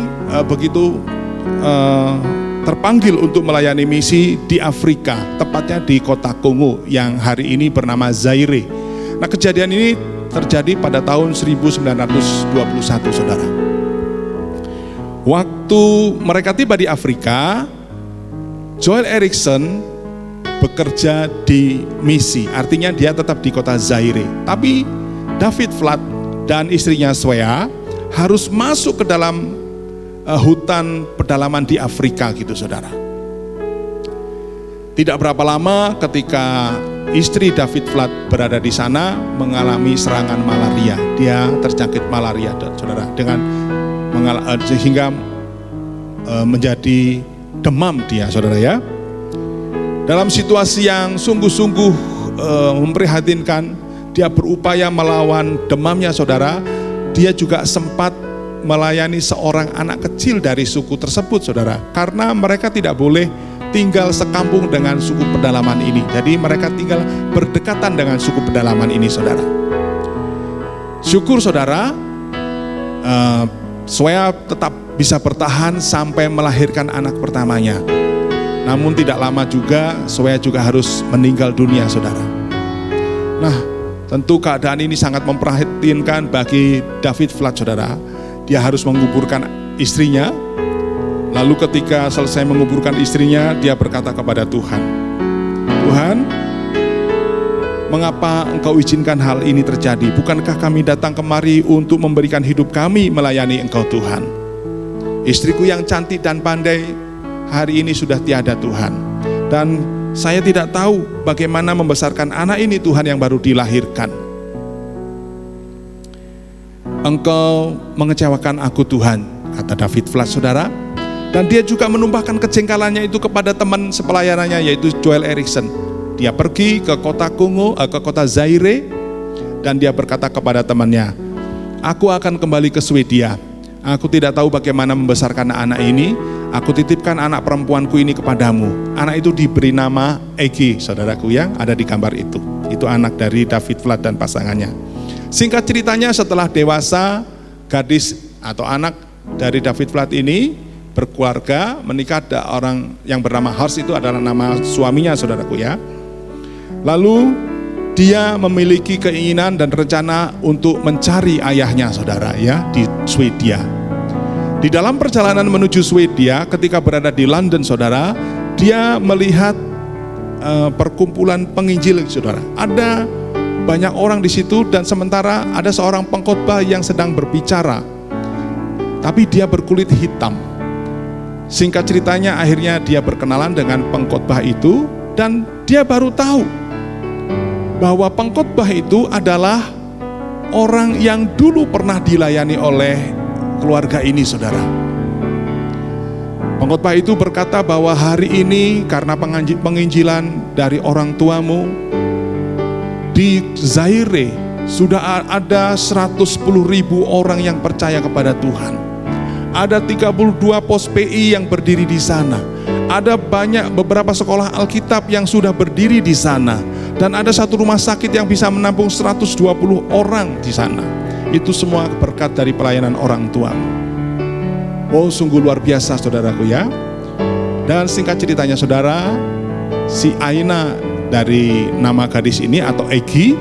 begitu terpanggil untuk melayani misi di Afrika, tepatnya di kota Kongo yang hari ini bernama Zaire. Nah, kejadian ini terjadi pada tahun 1921, saudara. Waktu mereka tiba di Afrika, Joel Erikson bekerja di misi, artinya dia tetap di kota Zaire. Tapi David Flat dan istrinya Svea harus masuk ke dalam hutan pedalaman di Afrika gitu, saudara. Tidak berapa lama ketika istri David Flat berada di sana mengalami serangan malaria. Dia terjangkit malaria, saudara, dengan sehingga menjadi demam dia, saudara ya. Dalam situasi yang sungguh-sungguh memprihatinkan, dia berupaya melawan demamnya, saudara. Dia juga sempat melayani seorang anak kecil dari suku tersebut, saudara. Karena mereka tidak boleh tinggal sekampung dengan suku pedalaman ini. Jadi mereka tinggal berdekatan dengan suku pedalaman ini, saudara. Syukur, saudara, Svea tetap bisa bertahan sampai melahirkan anak pertamanya. Namun tidak lama juga Svea juga harus meninggal dunia, saudara. Nah, tentu keadaan ini sangat memprihatinkan bagi David Flat, saudara. Dia harus menguburkan istrinya. Lalu ketika selesai menguburkan istrinya, dia berkata kepada Tuhan, Tuhan, mengapa Engkau izinkan hal ini terjadi? Bukankah kami datang kemari untuk memberikan hidup kami melayani Engkau, Tuhan? Istriku yang cantik dan pandai hari ini sudah tiada, Tuhan. Dan saya tidak tahu bagaimana membesarkan anak ini, Tuhan, yang baru dilahirkan. Engkau mengecewakan aku, Tuhan, kata David Flat, saudara. Dan dia juga menumpahkan kejengkelannya itu kepada teman sepelayanannya, yaitu Joel Erikson. Dia pergi ke kota ke kota Zaire, dan dia berkata kepada temannya, aku akan kembali ke Swedia. Aku tidak tahu bagaimana membesarkan anak ini. Aku titipkan anak perempuanku ini kepadamu. Anak itu diberi nama Egi, saudaraku, yang ada di gambar itu. Itu anak dari David Vlad dan pasangannya. Singkat ceritanya, setelah dewasa, gadis atau anak dari David Vlad ini berkeluarga, menikah. Ada orang yang bernama Horst, itu adalah nama suaminya, saudaraku ya. Lalu dia memiliki keinginan dan rencana untuk mencari ayahnya, saudara ya, di Swedia. Di dalam perjalanan menuju Swedia, ketika berada di London, saudara, dia melihat perkumpulan penginjil, saudara. Ada banyak orang di situ, dan sementara ada seorang pengkhotbah yang sedang berbicara, tapi dia berkulit hitam. Singkat ceritanya, akhirnya dia berkenalan dengan pengkhotbah itu, dan dia baru tahu bahwa pengkhotbah itu adalah orang yang dulu pernah dilayani oleh keluarga ini, saudara. Pengkhotbah itu berkata bahwa hari ini karena penginjilan dari orang tuamu di Zaire sudah ada 110.000 orang yang percaya kepada Tuhan. Ada 32 pos PI yang berdiri di sana. Ada beberapa sekolah Alkitab yang sudah berdiri di sana, dan ada satu rumah sakit yang bisa menampung 120 orang di sana. Itu semua berkat dari pelayanan orang tuamu. Oh, sungguh luar biasa, saudaraku ya. Dan singkat ceritanya, saudara, si Aina dari nama gadis ini atau Egi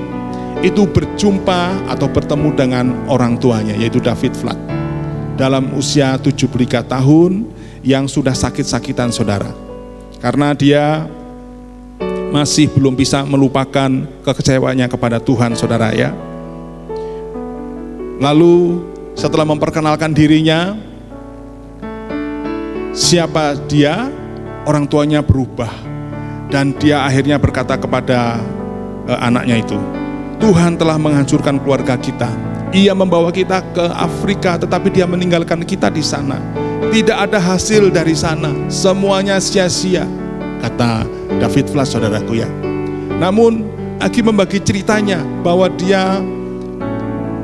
itu berjumpa atau bertemu dengan orang tuanya, yaitu David Vlad, dalam usia 73 tahun, yang sudah sakit-sakitan, saudara. Karena dia masih belum bisa melupakan kekecewaannya kepada Tuhan, saudara ya. Lalu setelah memperkenalkan dirinya, siapa dia, orang tuanya berubah. Dan dia akhirnya berkata kepada anaknya itu, Tuhan telah menghancurkan keluarga kita. Ia membawa kita ke Afrika, tetapi dia meninggalkan kita di sana. Tidak ada hasil dari sana, semuanya sia-sia, kata David Vlad, saudaraku ya. Namun Agi membagi ceritanya bahwa dia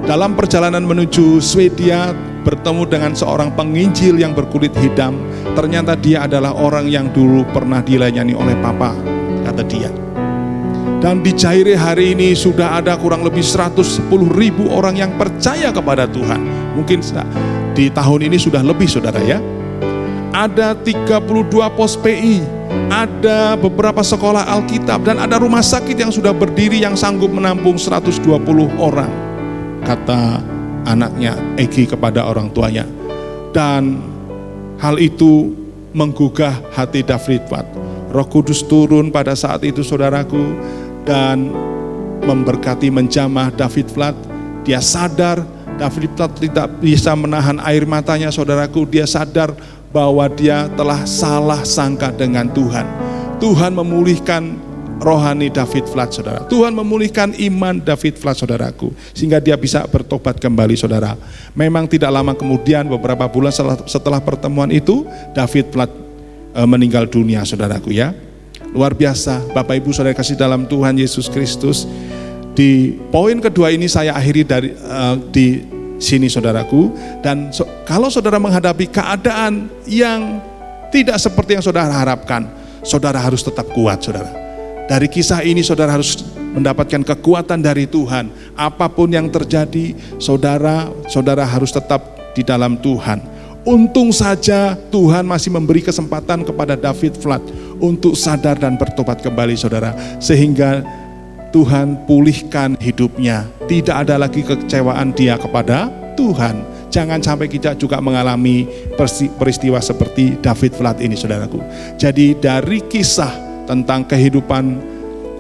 dalam perjalanan menuju Swedia bertemu dengan seorang penginjil yang berkulit hitam. Ternyata dia adalah orang yang dulu pernah dilayani oleh papa, kata dia. Dan di Zaire hari ini sudah ada kurang lebih 110.000 orang yang percaya kepada Tuhan. Mungkin di tahun ini sudah lebih, saudara ya. Ada 32 pos PI, ada beberapa sekolah Alkitab, dan ada rumah sakit yang sudah berdiri yang sanggup menampung 120 orang, kata anaknya Egi kepada orang tuanya. Dan hal itu menggugah hati David Vlad. Roh Kudus turun pada saat itu, saudaraku, dan memberkati, menjamah David Vlad. Dia sadar David Vlad tidak bisa menahan air matanya, saudaraku. Dia sadar bahwa dia telah salah sangka dengan Tuhan. Tuhan memulihkan rohani David Vlad, saudara. Tuhan memulihkan iman David Vlad, saudaraku, sehingga dia bisa bertobat kembali, saudara. Memang tidak lama kemudian, beberapa bulan setelah pertemuan itu, David Vlad meninggal dunia, saudaraku ya. Luar biasa, Bapak Ibu saudara kasih dalam Tuhan Yesus Kristus. Di poin kedua ini saya akhiri di sini, saudaraku. Dan kalau saudara menghadapi keadaan yang tidak seperti yang saudara harapkan, saudara harus tetap kuat, saudara. Dari kisah ini saudara harus mendapatkan kekuatan dari Tuhan. Apapun yang terjadi, saudara harus tetap di dalam Tuhan. Untung saja Tuhan masih memberi kesempatan kepada David Vlad untuk sadar dan bertobat kembali, saudara. Sehingga Tuhan pulihkan hidupnya. Tidak ada lagi kekecewaan dia kepada Tuhan. Jangan sampai kita juga mengalami peristiwa seperti David Vlad ini, saudaraku. Jadi dari kisah tentang kehidupan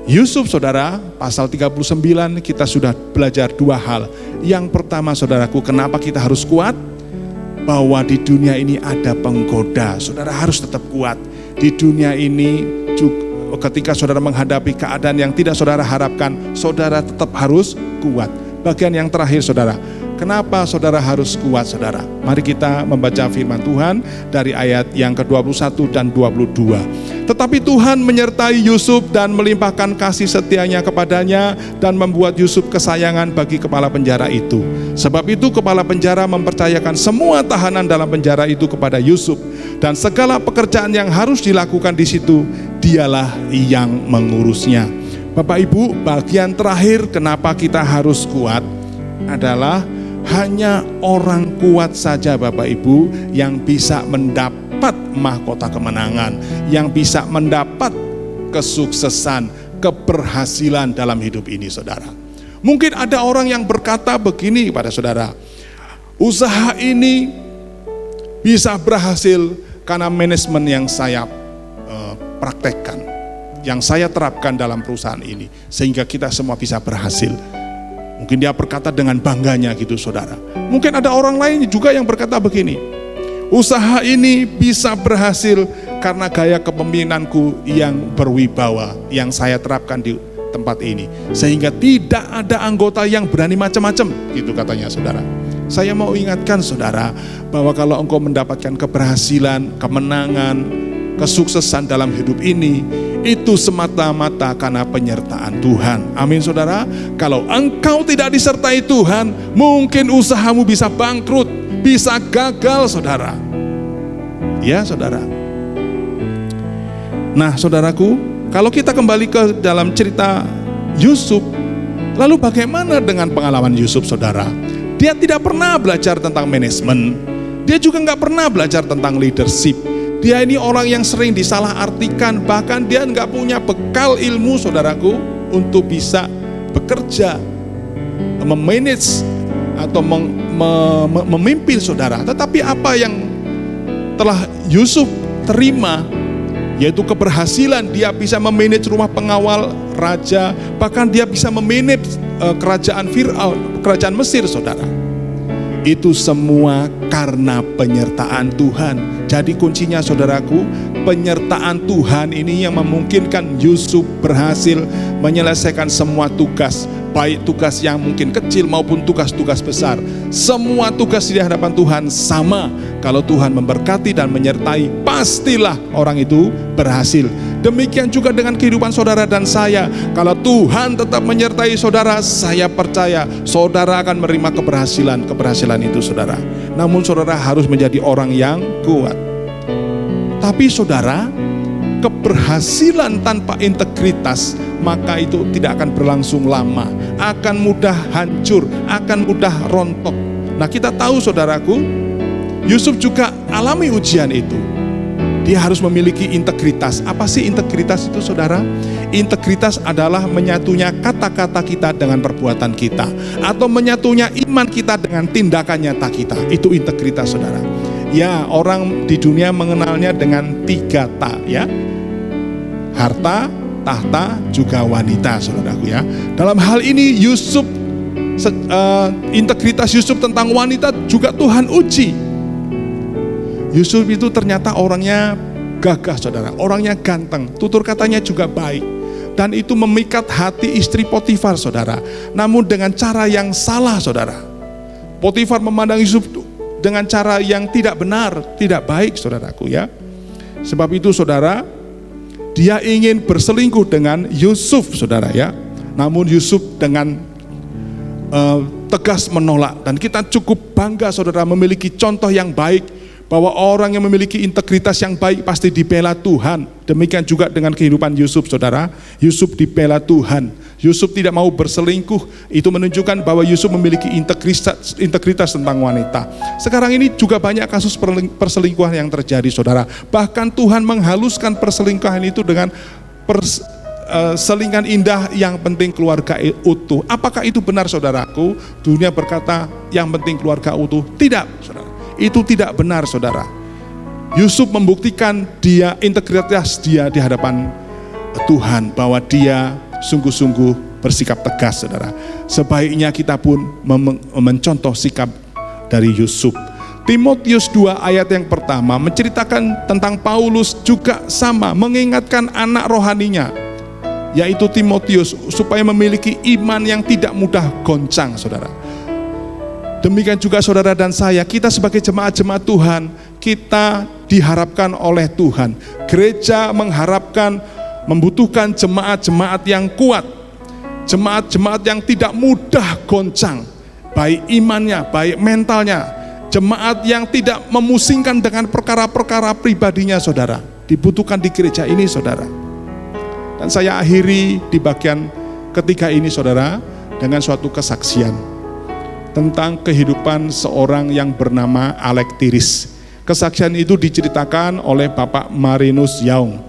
Yusuf, saudara, pasal 39 kita sudah belajar dua hal. Yang pertama, saudaraku, kenapa kita harus kuat? Bahwa di dunia ini ada penggoda, saudara harus tetap kuat. Di dunia ini ketika saudara menghadapi keadaan yang tidak saudara harapkan, saudara tetap harus kuat. Bagian yang terakhir, saudara, Kenapa saudara harus kuat, saudara? Mari kita membaca firman Tuhan dari ayat yang ke-21 dan 22. Tetapi Tuhan menyertai Yusuf dan melimpahkan kasih setianya kepadanya dan membuat Yusuf kesayangan bagi kepala penjara itu. Sebab itu kepala penjara mempercayakan semua tahanan dalam penjara itu kepada Yusuf, dan segala pekerjaan yang harus dilakukan di situ dialah yang mengurusnya. Bapak Ibu, bagian terakhir kenapa kita harus kuat adalah hanya orang kuat saja, Bapak Ibu, yang bisa mendapat mahkota kemenangan, yang bisa mendapat kesuksesan, keberhasilan dalam hidup ini, saudara. Mungkin ada orang yang berkata begini kepada saudara, usaha ini bisa berhasil karena manajemen yang saya praktekkan, yang saya terapkan dalam perusahaan ini, sehingga kita semua bisa berhasil. Mungkin dia berkata dengan bangganya gitu, saudara. Mungkin ada orang lain juga yang berkata begini, usaha ini bisa berhasil karena gaya kepemimpinanku yang berwibawa, yang saya terapkan di tempat ini, sehingga tidak ada anggota yang berani macam-macam, gitu katanya, saudara. Saya mau ingatkan saudara, bahwa kalau engkau mendapatkan keberhasilan, kemenangan, kesuksesan dalam hidup ini, itu semata-mata karena penyertaan Tuhan. Amin, saudara. Kalau engkau tidak disertai Tuhan, mungkin usahamu bisa bangkrut, bisa gagal, saudara. Ya, saudara. Nah, saudaraku, kalau kita kembali ke dalam cerita Yusuf, lalu bagaimana dengan pengalaman Yusuf, saudara? Dia tidak pernah belajar tentang manajemen, dia juga nggak pernah belajar tentang leadership. Dia ini orang yang sering disalahartikan, bahkan dia nggak punya bekal ilmu, saudaraku, untuk bisa bekerja, memanage atau memimpin, saudara. Tetapi apa yang telah Yusuf terima, yaitu keberhasilan, dia bisa memanage rumah pengawal raja, bahkan dia bisa memanage kerajaan Fir'aun, kerajaan Mesir, saudara. Itu semua karena penyertaan Tuhan. Jadi kuncinya, saudaraku, penyertaan Tuhan ini yang memungkinkan Yusuf berhasil menyelesaikan semua tugas, baik tugas yang mungkin kecil maupun tugas-tugas besar. Semua tugas di hadapan Tuhan sama. Kalau Tuhan memberkati dan menyertai, pastilah orang itu berhasil. Demikian juga dengan kehidupan saudara dan saya. Kalau Tuhan tetap menyertai saudara, saya percaya saudara akan menerima keberhasilan itu, saudara. Namun saudara harus menjadi orang yang kuat. Tapi saudara, keberhasilan tanpa integritas, maka itu tidak akan berlangsung lama, akan mudah hancur, akan mudah rontok. Nah, kita tahu, saudaraku, Yusuf juga alami ujian itu. Dia harus memiliki integritas. Apa sih integritas itu, saudara? Integritas adalah menyatunya kata-kata kita dengan perbuatan kita, atau menyatunya iman kita dengan tindakan nyata kita. Itu integritas, saudara. Ya, orang di dunia mengenalnya dengan 3 ta, ya. Harta, tahta, juga wanita, saudaraku, ya. Dalam hal ini Yusuf, integritas Yusuf tentang wanita juga Tuhan uji. Yusuf itu ternyata orangnya gagah, saudara, orangnya ganteng, tutur katanya juga baik, dan itu memikat hati istri Potifar, saudara. Namun dengan cara yang salah, saudara. Potifar memandang Yusuf dengan cara yang tidak benar, tidak baik, saudaraku, ya. Sebab itu, saudara, dia ingin berselingkuh dengan Yusuf, saudara, ya. Namun Yusuf dengan tegas menolak. Dan kita cukup bangga, saudara, memiliki contoh yang baik, bahwa orang yang memiliki integritas yang baik pasti dibela Tuhan. Demikian juga dengan kehidupan Yusuf, saudara. Yusuf dibela Tuhan. Yusuf tidak mau berselingkuh. Itu menunjukkan bahwa Yusuf memiliki integritas tentang wanita. Sekarang ini juga banyak kasus perselingkuhan yang terjadi, saudara. Bahkan Tuhan menghaluskan perselingkuhan itu dengan selingan indah, yang penting keluarga utuh. Apakah itu benar, saudaraku? Dunia berkata yang penting keluarga utuh. Tidak, saudara. Itu tidak benar, saudara. Yusuf membuktikan integritas dia di hadapan Tuhan, bahwa dia sungguh-sungguh bersikap tegas, saudara. Sebaiknya kita pun mencontoh sikap dari Yusuf. Timotius 2 ayat yang pertama menceritakan tentang Paulus juga sama, mengingatkan anak rohaninya, yaitu Timotius, supaya memiliki iman yang tidak mudah goncang, saudara. Demikian juga saudara dan saya, kita sebagai jemaat-jemaat Tuhan, kita diharapkan oleh Tuhan. Gereja mengharapkan, membutuhkan jemaat-jemaat yang kuat, jemaat-jemaat yang tidak mudah goncang, baik imannya, baik mentalnya, jemaat yang tidak memusingkan dengan perkara-perkara pribadinya, saudara. Dibutuhkan di gereja ini, saudara. Dan saya akhiri di bagian ketiga ini, saudara, dengan suatu kesaksian tentang kehidupan seorang yang bernama Alektiris. Kesaksian itu diceritakan oleh Bapak Marinus Yaung.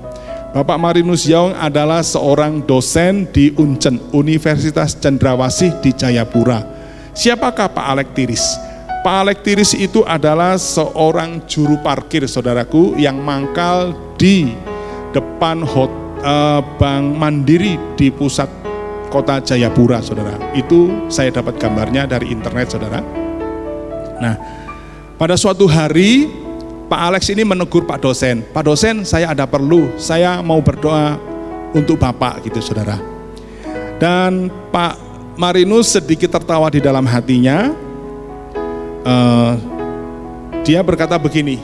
Bapak Marinus Yaung adalah seorang dosen di Uncen, Universitas Cendrawasih di Jayapura. Siapakah Pak Alektiris? Pak Alektiris itu adalah seorang juru parkir, saudaraku, yang mangkal di depan Bank Mandiri di pusat kota Jayapura, saudara. Itu saya dapat gambarnya dari internet, saudara. Nah, pada suatu hari Pak Alex ini menegur Pak dosen. Pak dosen, saya ada perlu, saya mau berdoa untuk Bapak, gitu, saudara. Dan Pak Marinus sedikit tertawa di dalam hatinya. Dia berkata begini,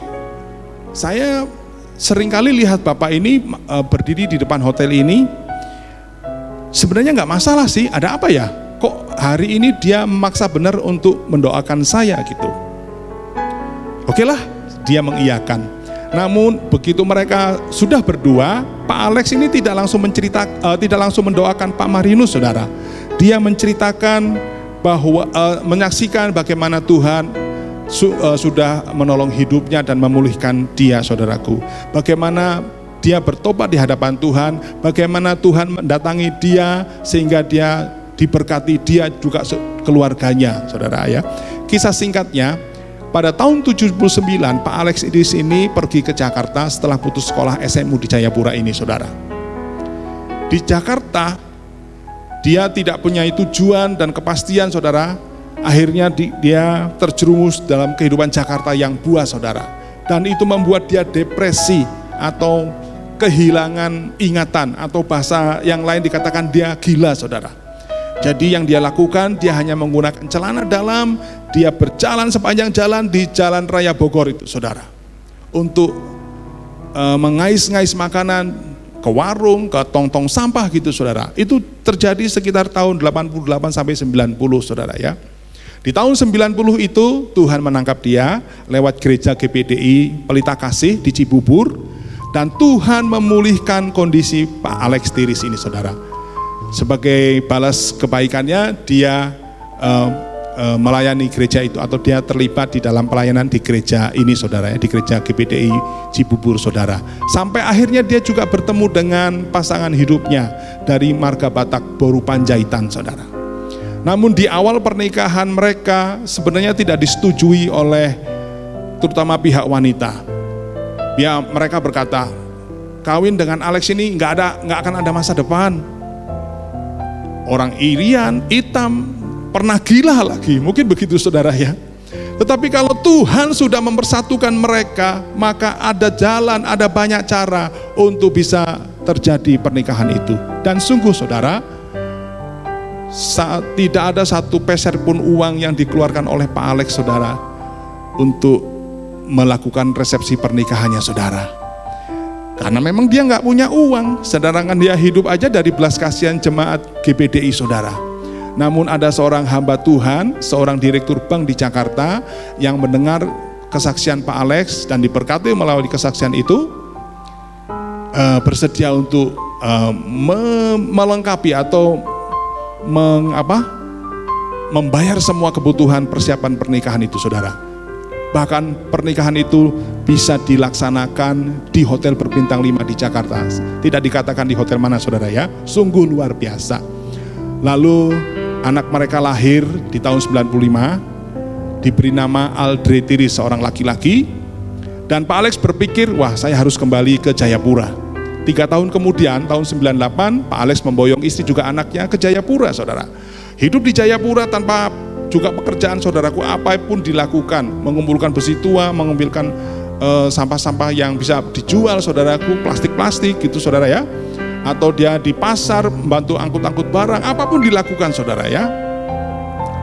saya seringkali lihat Bapak ini berdiri di depan hotel ini. Sebenarnya nggak masalah sih, ada apa ya? Kok hari ini dia memaksa benar untuk mendoakan saya gitu? Oke lah, dia mengiyakan. Namun begitu mereka sudah berdua, Pak Alex ini tidak langsung mendoakan Pak Marinus, saudara. Dia menceritakan bahwa menyaksikan bagaimana Tuhan sudah menolong hidupnya dan memulihkan dia, saudaraku. Bagaimana dia bertobat di hadapan Tuhan, bagaimana Tuhan mendatangi dia sehingga dia diberkati, dia juga keluarganya, saudara ya. Kisah singkatnya, pada tahun 79 Pak Alex di sini pergi ke Jakarta setelah putus sekolah SMU di Jayapura ini, saudara. Di Jakarta dia tidak punya tujuan dan kepastian, saudara. Akhirnya dia terjerumus dalam kehidupan Jakarta yang buas, saudara. Dan itu membuat dia depresi atau kehilangan ingatan, atau bahasa yang lain dikatakan dia gila, saudara. Jadi yang dia lakukan, dia hanya menggunakan celana dalam, dia berjalan sepanjang jalan di Jalan Raya Bogor itu, saudara, untuk mengais-ngais makanan ke warung, ke tong-tong sampah gitu, saudara. Itu terjadi sekitar tahun 88 sampai 90, saudara ya. Di tahun 90 itu Tuhan menangkap dia lewat gereja GPDI Pelita Kasih di Cibubur. Dan Tuhan memulihkan kondisi Pak Alektiris ini, saudara. Sebagai balas kebaikannya, dia melayani gereja itu, atau dia terlibat di dalam pelayanan di gereja ini, saudara ya, di gereja GPDI Cibubur, saudara. Sampai akhirnya dia juga bertemu dengan pasangan hidupnya dari marga Batak Boru Panjaitan, saudara. Namun di awal pernikahan mereka sebenarnya tidak disetujui oleh terutama pihak wanita. Ya, mereka berkata, kawin dengan Alex ini nggak akan ada masa depan. Orang irian, hitam, pernah gila lagi, mungkin begitu, saudara ya. Tetapi kalau Tuhan sudah mempersatukan mereka, maka ada jalan, ada banyak cara untuk bisa terjadi pernikahan itu. Dan sungguh, saudara, tidak ada satu peser pun uang yang dikeluarkan oleh Pak Alex, saudara, untuk melakukan resepsi pernikahannya, saudara. Karena memang dia nggak punya uang, sedangkan dia hidup aja dari belas kasihan jemaat GPDI, saudara. Namun ada seorang hamba Tuhan, seorang direktur bank di Jakarta yang mendengar kesaksian Pak Alex dan diberkati melalui kesaksian itu, bersedia untuk melengkapi atau membayar semua kebutuhan persiapan pernikahan itu, saudara. Bahkan pernikahan itu bisa dilaksanakan di hotel berbintang 5 di Jakarta. Tidak dikatakan di hotel mana, saudara ya. Sungguh luar biasa. Lalu anak mereka lahir di tahun 95, diberi nama Alektiris, seorang laki-laki. Dan Pak Alex berpikir, wah, saya harus kembali ke Jayapura. 3 tahun kemudian, tahun 98, Pak Alex memboyong istri juga anaknya ke Jayapura, saudara. Hidup di Jayapura tanpa juga pekerjaan, saudaraku, apapun dilakukan, mengumpulkan besi tua, mengumpulkan sampah-sampah yang bisa dijual, saudaraku, plastik-plastik gitu, saudara ya, atau dia di pasar membantu angkut-angkut barang, apapun dilakukan, saudara ya.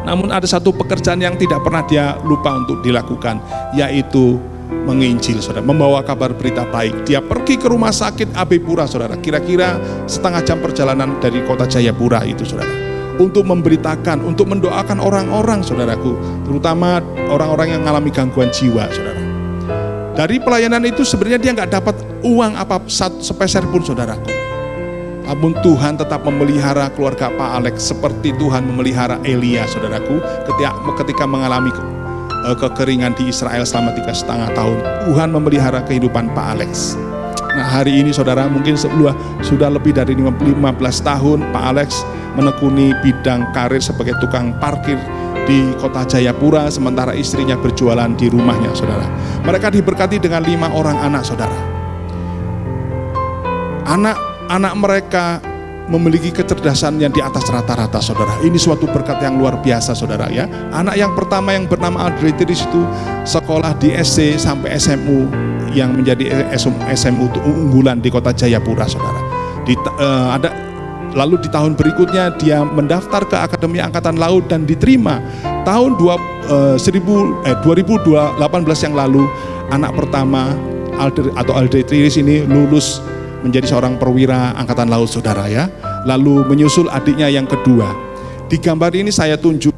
namun ada satu pekerjaan yang tidak pernah dia lupa untuk dilakukan, yaitu menginjil, saudara, membawa kabar berita baik. Dia pergi ke rumah sakit AB Pura, saudara, kira-kira setengah jam perjalanan dari kota Jayapura itu, saudara, untuk memberitakan, untuk mendoakan orang-orang, saudaraku, terutama orang-orang yang mengalami gangguan jiwa, saudara. Dari pelayanan itu sebenarnya dia nggak dapat uang apa sepeser pun, saudaraku. Namun Tuhan tetap memelihara keluarga Pak Alex seperti Tuhan memelihara Elia, saudaraku, ketika mengalami kekeringan di Israel selama 3,5 tahun. Tuhan memelihara kehidupan Pak Alex. Nah, hari ini, saudara, mungkin sudah lebih dari 15 tahun Pak Alex menekuni bidang karir sebagai tukang parkir di kota Jayapura, sementara istrinya berjualan di rumahnya, saudara. Mereka diberkati dengan 5 orang anak, saudara. Anak mereka memiliki kecerdasan yang di atas rata-rata, saudara. Ini suatu berkat yang luar biasa, saudara, ya. Anak yang pertama yang bernama Audrey Tiris itu sekolah di SC sampai SMU yang menjadi SMU unggulan di kota Jayapura, saudara. Lalu di tahun berikutnya dia mendaftar ke Akademi Angkatan Laut dan diterima. Tahun 2018 yang lalu, anak pertama Audrey Tiris ini lulus menjadi seorang perwira Angkatan Laut, saudara, ya. Lalu menyusul adiknya yang kedua. Di gambar ini saya tunjuk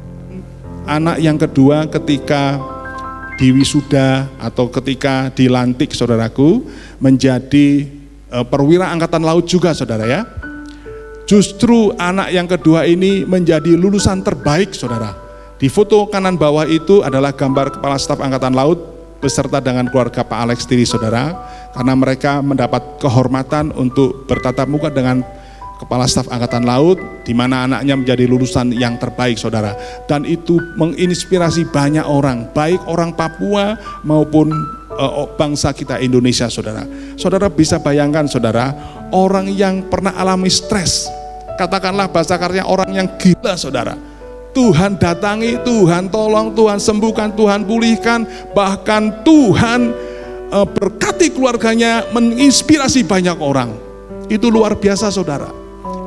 anak yang kedua ketika diwisuda atau ketika dilantik, saudaraku, menjadi perwira Angkatan Laut juga, saudara, ya. Justru anak yang kedua ini menjadi lulusan terbaik, saudara. Di foto kanan bawah itu adalah gambar Kepala Staf Angkatan Laut beserta dengan keluarga Pak Alex Tiri, saudara, karena mereka mendapat kehormatan untuk bertatap muka dengan Kepala Staf Angkatan Laut, di mana anaknya menjadi lulusan yang terbaik, saudara. Dan itu menginspirasi banyak orang, baik orang Papua maupun bangsa kita Indonesia, saudara. Saudara bisa bayangkan, saudara, orang yang pernah alami stres, katakanlah bahasa karya orang yang gila, saudara, Tuhan datangi, Tuhan tolong, Tuhan sembuhkan, Tuhan pulihkan, bahkan Tuhan berkati keluarganya, menginspirasi banyak orang. Itu luar biasa, saudara.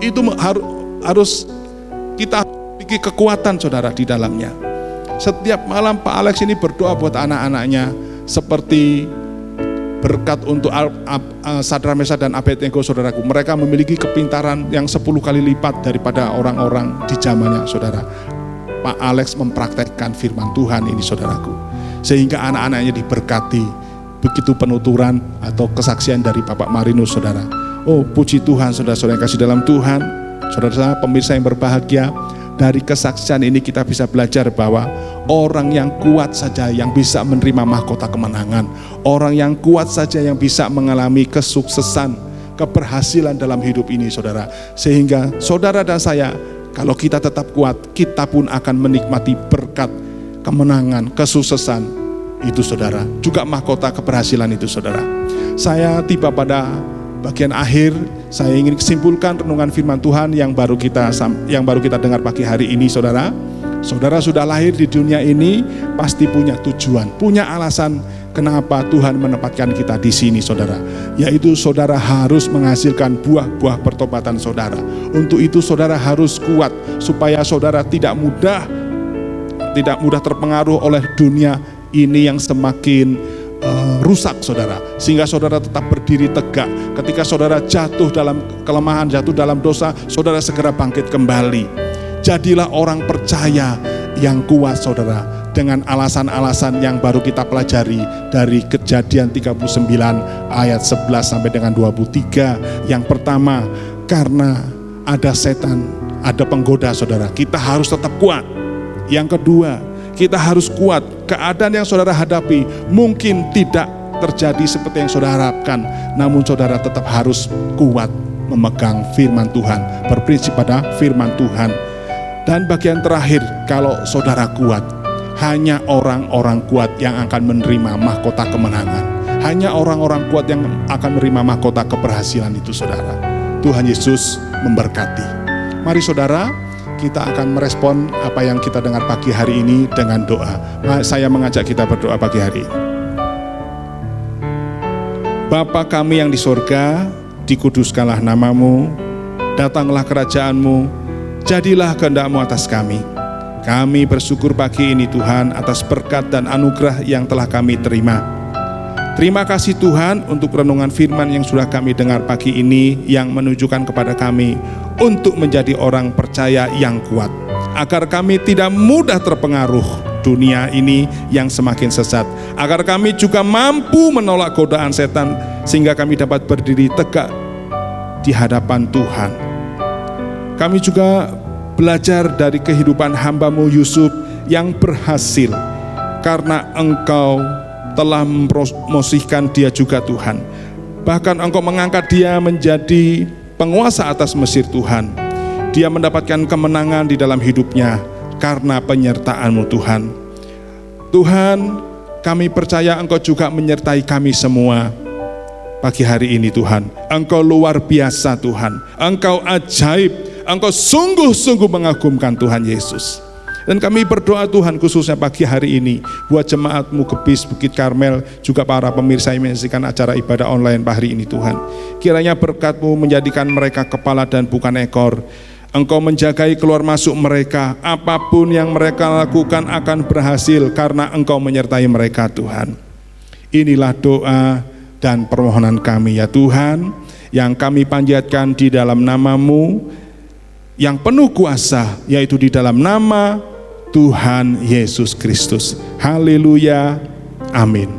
Itu harus kita memiliki kekuatan, saudara, di dalamnya. Setiap malam Pak Alex ini berdoa buat anak-anaknya, seperti berkat untuk Sadra Mesa dan Abednego, saudaraku. Mereka memiliki kepintaran yang 10 kali lipat daripada orang-orang di zamannya, saudara. Pak Alex mempraktekkan firman Tuhan ini, saudaraku, sehingga anak-anaknya diberkati. Begitu penuturan atau kesaksian dari Bapak Marinus, saudara. Oh, puji Tuhan, saudara-saudara yang kasih dalam Tuhan, saudara-saudara pemirsa yang berbahagia. Dari kesaksian ini kita bisa belajar bahwa orang yang kuat saja yang bisa menerima mahkota kemenangan. Orang yang kuat saja yang bisa mengalami kesuksesan, keberhasilan dalam hidup ini, saudara. Sehingga saudara dan saya, kalau kita tetap kuat, kita pun akan menikmati berkat, kemenangan, kesuksesan itu, saudara. Juga mahkota keberhasilan itu, saudara. Saya tiba pada bagian akhir. Saya ingin simpulkan renungan firman Tuhan yang baru kita dengar pagi hari ini, saudara. Saudara sudah lahir di dunia ini pasti punya tujuan, punya alasan kenapa Tuhan menempatkan kita di sini, saudara. Yaitu saudara harus menghasilkan buah-buah pertobatan saudara. Untuk itu saudara harus kuat supaya saudara tidak mudah terpengaruh oleh dunia ini yang semakin rusak, saudara, sehingga saudara tetap berdiri tegak. Ketika saudara jatuh dalam kelemahan, jatuh dalam dosa, saudara segera bangkit kembali. Jadilah orang percaya yang kuat, saudara, dengan alasan-alasan yang baru kita pelajari dari Kejadian 39 ayat 11 sampai dengan 23. Yang pertama, karena ada setan, ada penggoda, saudara, kita harus tetap kuat. Yang kedua, kita harus kuat. Keadaan yang saudara hadapi mungkin tidak terjadi seperti yang saudara harapkan, namun saudara tetap harus kuat memegang firman Tuhan, berprinsip pada firman Tuhan. Dan bagian terakhir, kalau saudara kuat, hanya orang-orang kuat yang akan menerima mahkota kemenangan. Hanya orang-orang kuat yang akan menerima mahkota keberhasilan itu, saudara. Tuhan Yesus memberkati. Mari saudara, kita akan merespon apa yang kita dengar pagi hari ini dengan doa. Saya mengajak kita berdoa pagi hari ini. Bapa kami yang di sorga, dikuduskanlah namamu, datanglah kerajaanmu, jadilah kehendak-Mu atas kami. Kami bersyukur pagi ini Tuhan atas berkat dan anugerah yang telah kami terima. Terima kasih Tuhan untuk renungan firman yang sudah kami dengar pagi ini, yang menunjukkan kepada kami untuk menjadi orang percaya yang kuat, agar kami tidak mudah terpengaruh dunia ini yang semakin sesat, agar kami juga mampu menolak godaan setan, sehingga kami dapat berdiri tegak di hadapan Tuhan. Kami juga belajar dari kehidupan hamba-Mu Yusuf yang berhasil karena Engkau telah mempromosikan dia juga Tuhan. Bahkan Engkau mengangkat dia menjadi penguasa atas Mesir Tuhan. Dia mendapatkan kemenangan di dalam hidupnya karena penyertaan-Mu Tuhan. Tuhan, kami percaya Engkau juga menyertai kami semua pagi hari ini Tuhan. Engkau luar biasa Tuhan, Engkau ajaib, Engkau sungguh-sungguh mengagumkan Tuhan Yesus. Dan kami berdoa Tuhan khususnya pagi hari ini buat jemaat-Mu Gebis Bukit Karmel, juga para pemirsa yang menyaksikan acara ibadah online hari ini Tuhan. Kiranya berkat-Mu menjadikan mereka kepala dan bukan ekor. Engkau menjagai keluar masuk mereka, apapun yang mereka lakukan akan berhasil karena Engkau menyertai mereka Tuhan. Inilah doa dan permohonan kami ya Tuhan, yang kami panjatkan di dalam nama-Mu yang penuh kuasa, yaitu di dalam nama Tuhan Yesus Kristus. Haleluya, amin.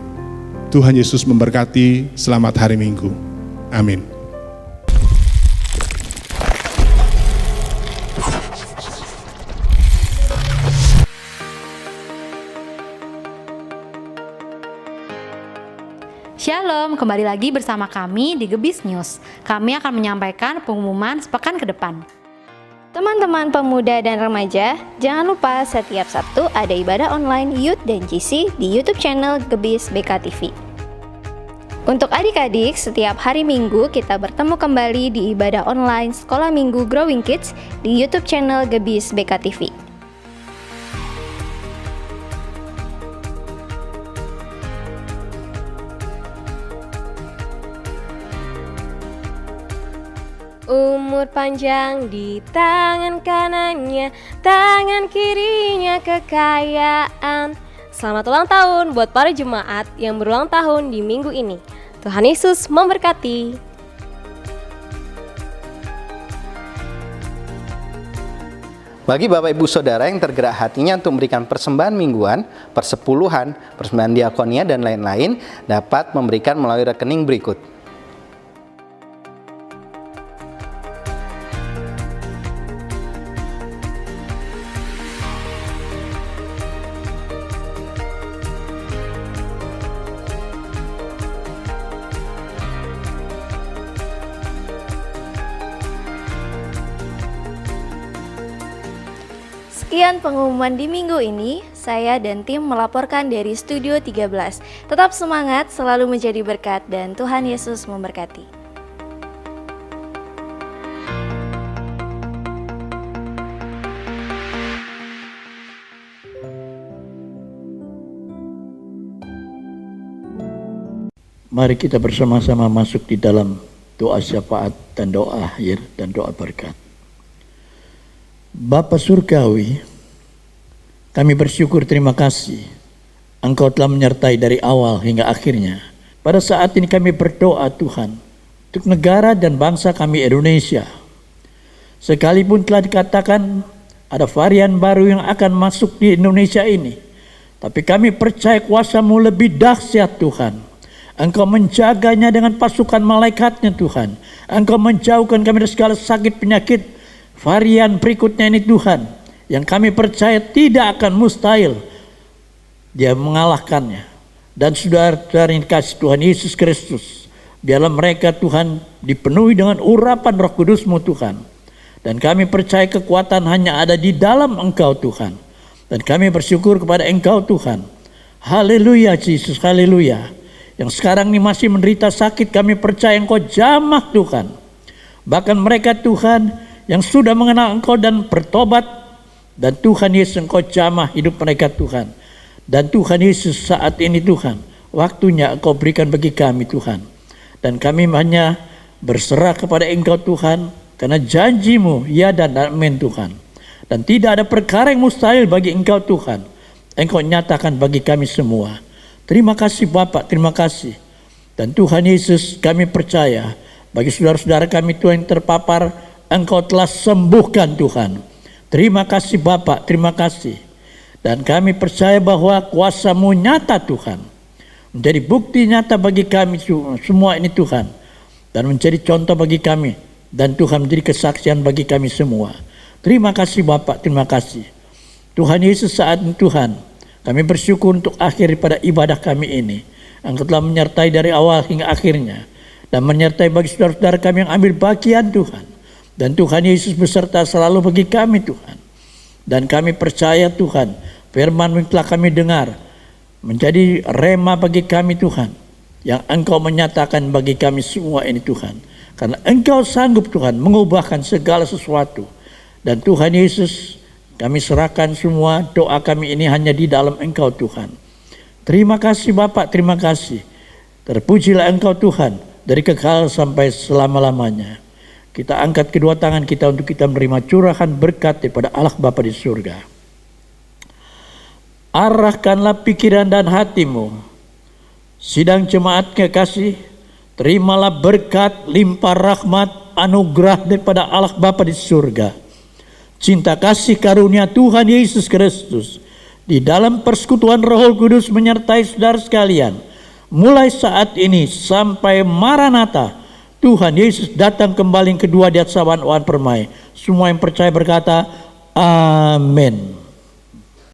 Tuhan Yesus memberkati. Selamat hari Minggu, amin. Shalom, kembali lagi bersama kami di Gebis News. Kami akan menyampaikan pengumuman sepekan ke depan. Teman-teman pemuda dan remaja, jangan lupa setiap Sabtu ada ibadah online Youth dan GC di YouTube channel Gebis BKTV. Untuk adik-adik, setiap hari Minggu kita bertemu kembali di ibadah online Sekolah Minggu Growing Kids di YouTube channel Gebis BKTV. Umur panjang di tangan kanannya, tangan kirinya kekayaan. Selamat ulang tahun buat para jemaat yang berulang tahun di minggu ini. Tuhan Yesus memberkati. Bagi Bapak Ibu Saudara yang tergerak hatinya untuk memberikan persembahan mingguan, persepuluhan, persembahan diakonia dan lain-lain, dapat memberikan melalui rekening berikut. Sekian pengumuman di minggu ini, saya dan tim melaporkan dari Studio 13. Tetap semangat, selalu menjadi berkat, dan Tuhan Yesus memberkati. Mari kita bersama-sama masuk di dalam doa syafaat dan doa akhir dan doa berkat. Bapa Surgawi, kami bersyukur, terima kasih Engkau telah menyertai dari awal hingga akhirnya. Pada saat ini kami berdoa Tuhan untuk negara dan bangsa kami Indonesia. Sekalipun telah dikatakan ada varian baru yang akan masuk di Indonesia ini, tapi kami percaya kuasa-Mu lebih dahsyat Tuhan. Engkau menjaganya dengan pasukan malaikat-Nya Tuhan. Engkau menjauhkan kami dari segala sakit penyakit varian berikutnya ini Tuhan, yang kami percaya tidak akan mustahil Dia mengalahkannya. Dan saudara-saudara yang dikasihi Tuhan Yesus Kristus, biarlah mereka Tuhan dipenuhi dengan urapan Roh Kudus-Mu Tuhan. Dan kami percaya kekuatan hanya ada di dalam Engkau Tuhan. Dan kami bersyukur kepada Engkau Tuhan. Haleluya Yesus, haleluya. Yang sekarang ini masih menderita sakit, kami percaya Engkau jamah Tuhan. Bahkan mereka Tuhan yang sudah mengenal Engkau dan bertobat, dan Tuhan Yesus Engkau jamah hidup mereka Tuhan. Dan Tuhan Yesus saat ini Tuhan, waktunya Engkau berikan bagi kami Tuhan. Dan kami hanya berserah kepada Engkau Tuhan, karena janji-Mu ya dan amin Tuhan. Dan tidak ada perkara yang mustahil bagi Engkau Tuhan. Engkau nyatakan bagi kami semua. Terima kasih Bapak, terima kasih. Dan Tuhan Yesus, kami percaya bagi saudara-saudara kami Tuhan yang terpapar, Engkau telah sembuhkan Tuhan. Terima kasih Bapak, terima kasih. Dan kami percaya bahwa kuasa-Mu nyata Tuhan. Menjadi bukti nyata bagi kami semua ini Tuhan. Dan menjadi contoh bagi kami. Dan Tuhan menjadi kesaksian bagi kami semua. Terima kasih Bapak, terima kasih. Tuhan Yesus, saat ini Tuhan, kami bersyukur untuk akhir pada ibadah kami ini. Engkau telah menyertai dari awal hingga akhirnya. Dan menyertai bagi saudara-saudara kami yang ambil bagian Tuhan. Dan Tuhan Yesus beserta selalu bagi kami Tuhan. Dan kami percaya Tuhan, firman yang telah kami dengar menjadi rema bagi kami Tuhan. Yang Engkau menyatakan bagi kami semua ini Tuhan. Karena Engkau sanggup Tuhan mengubahkan segala sesuatu. Dan Tuhan Yesus, kami serahkan semua doa kami ini hanya di dalam Engkau Tuhan. Terima kasih Bapak, terima kasih. Terpujilah Engkau Tuhan dari kekal sampai selama-lamanya. Kita angkat kedua tangan kita untuk kita menerima curahan berkat daripada Allah Bapa di surga. Arahkanlah pikiran dan hatimu. Sidang jemaat kekasih, terimalah berkat, limpah rahmat, anugerah daripada Allah Bapa di surga. Cinta kasih karunia Tuhan Yesus Kristus di dalam persekutuan Roh Kudus menyertai saudara sekalian. Mulai saat ini sampai Maranatha, Tuhan Yesus datang kembali kedua di atas awan permai. Semua yang percaya berkata, amin.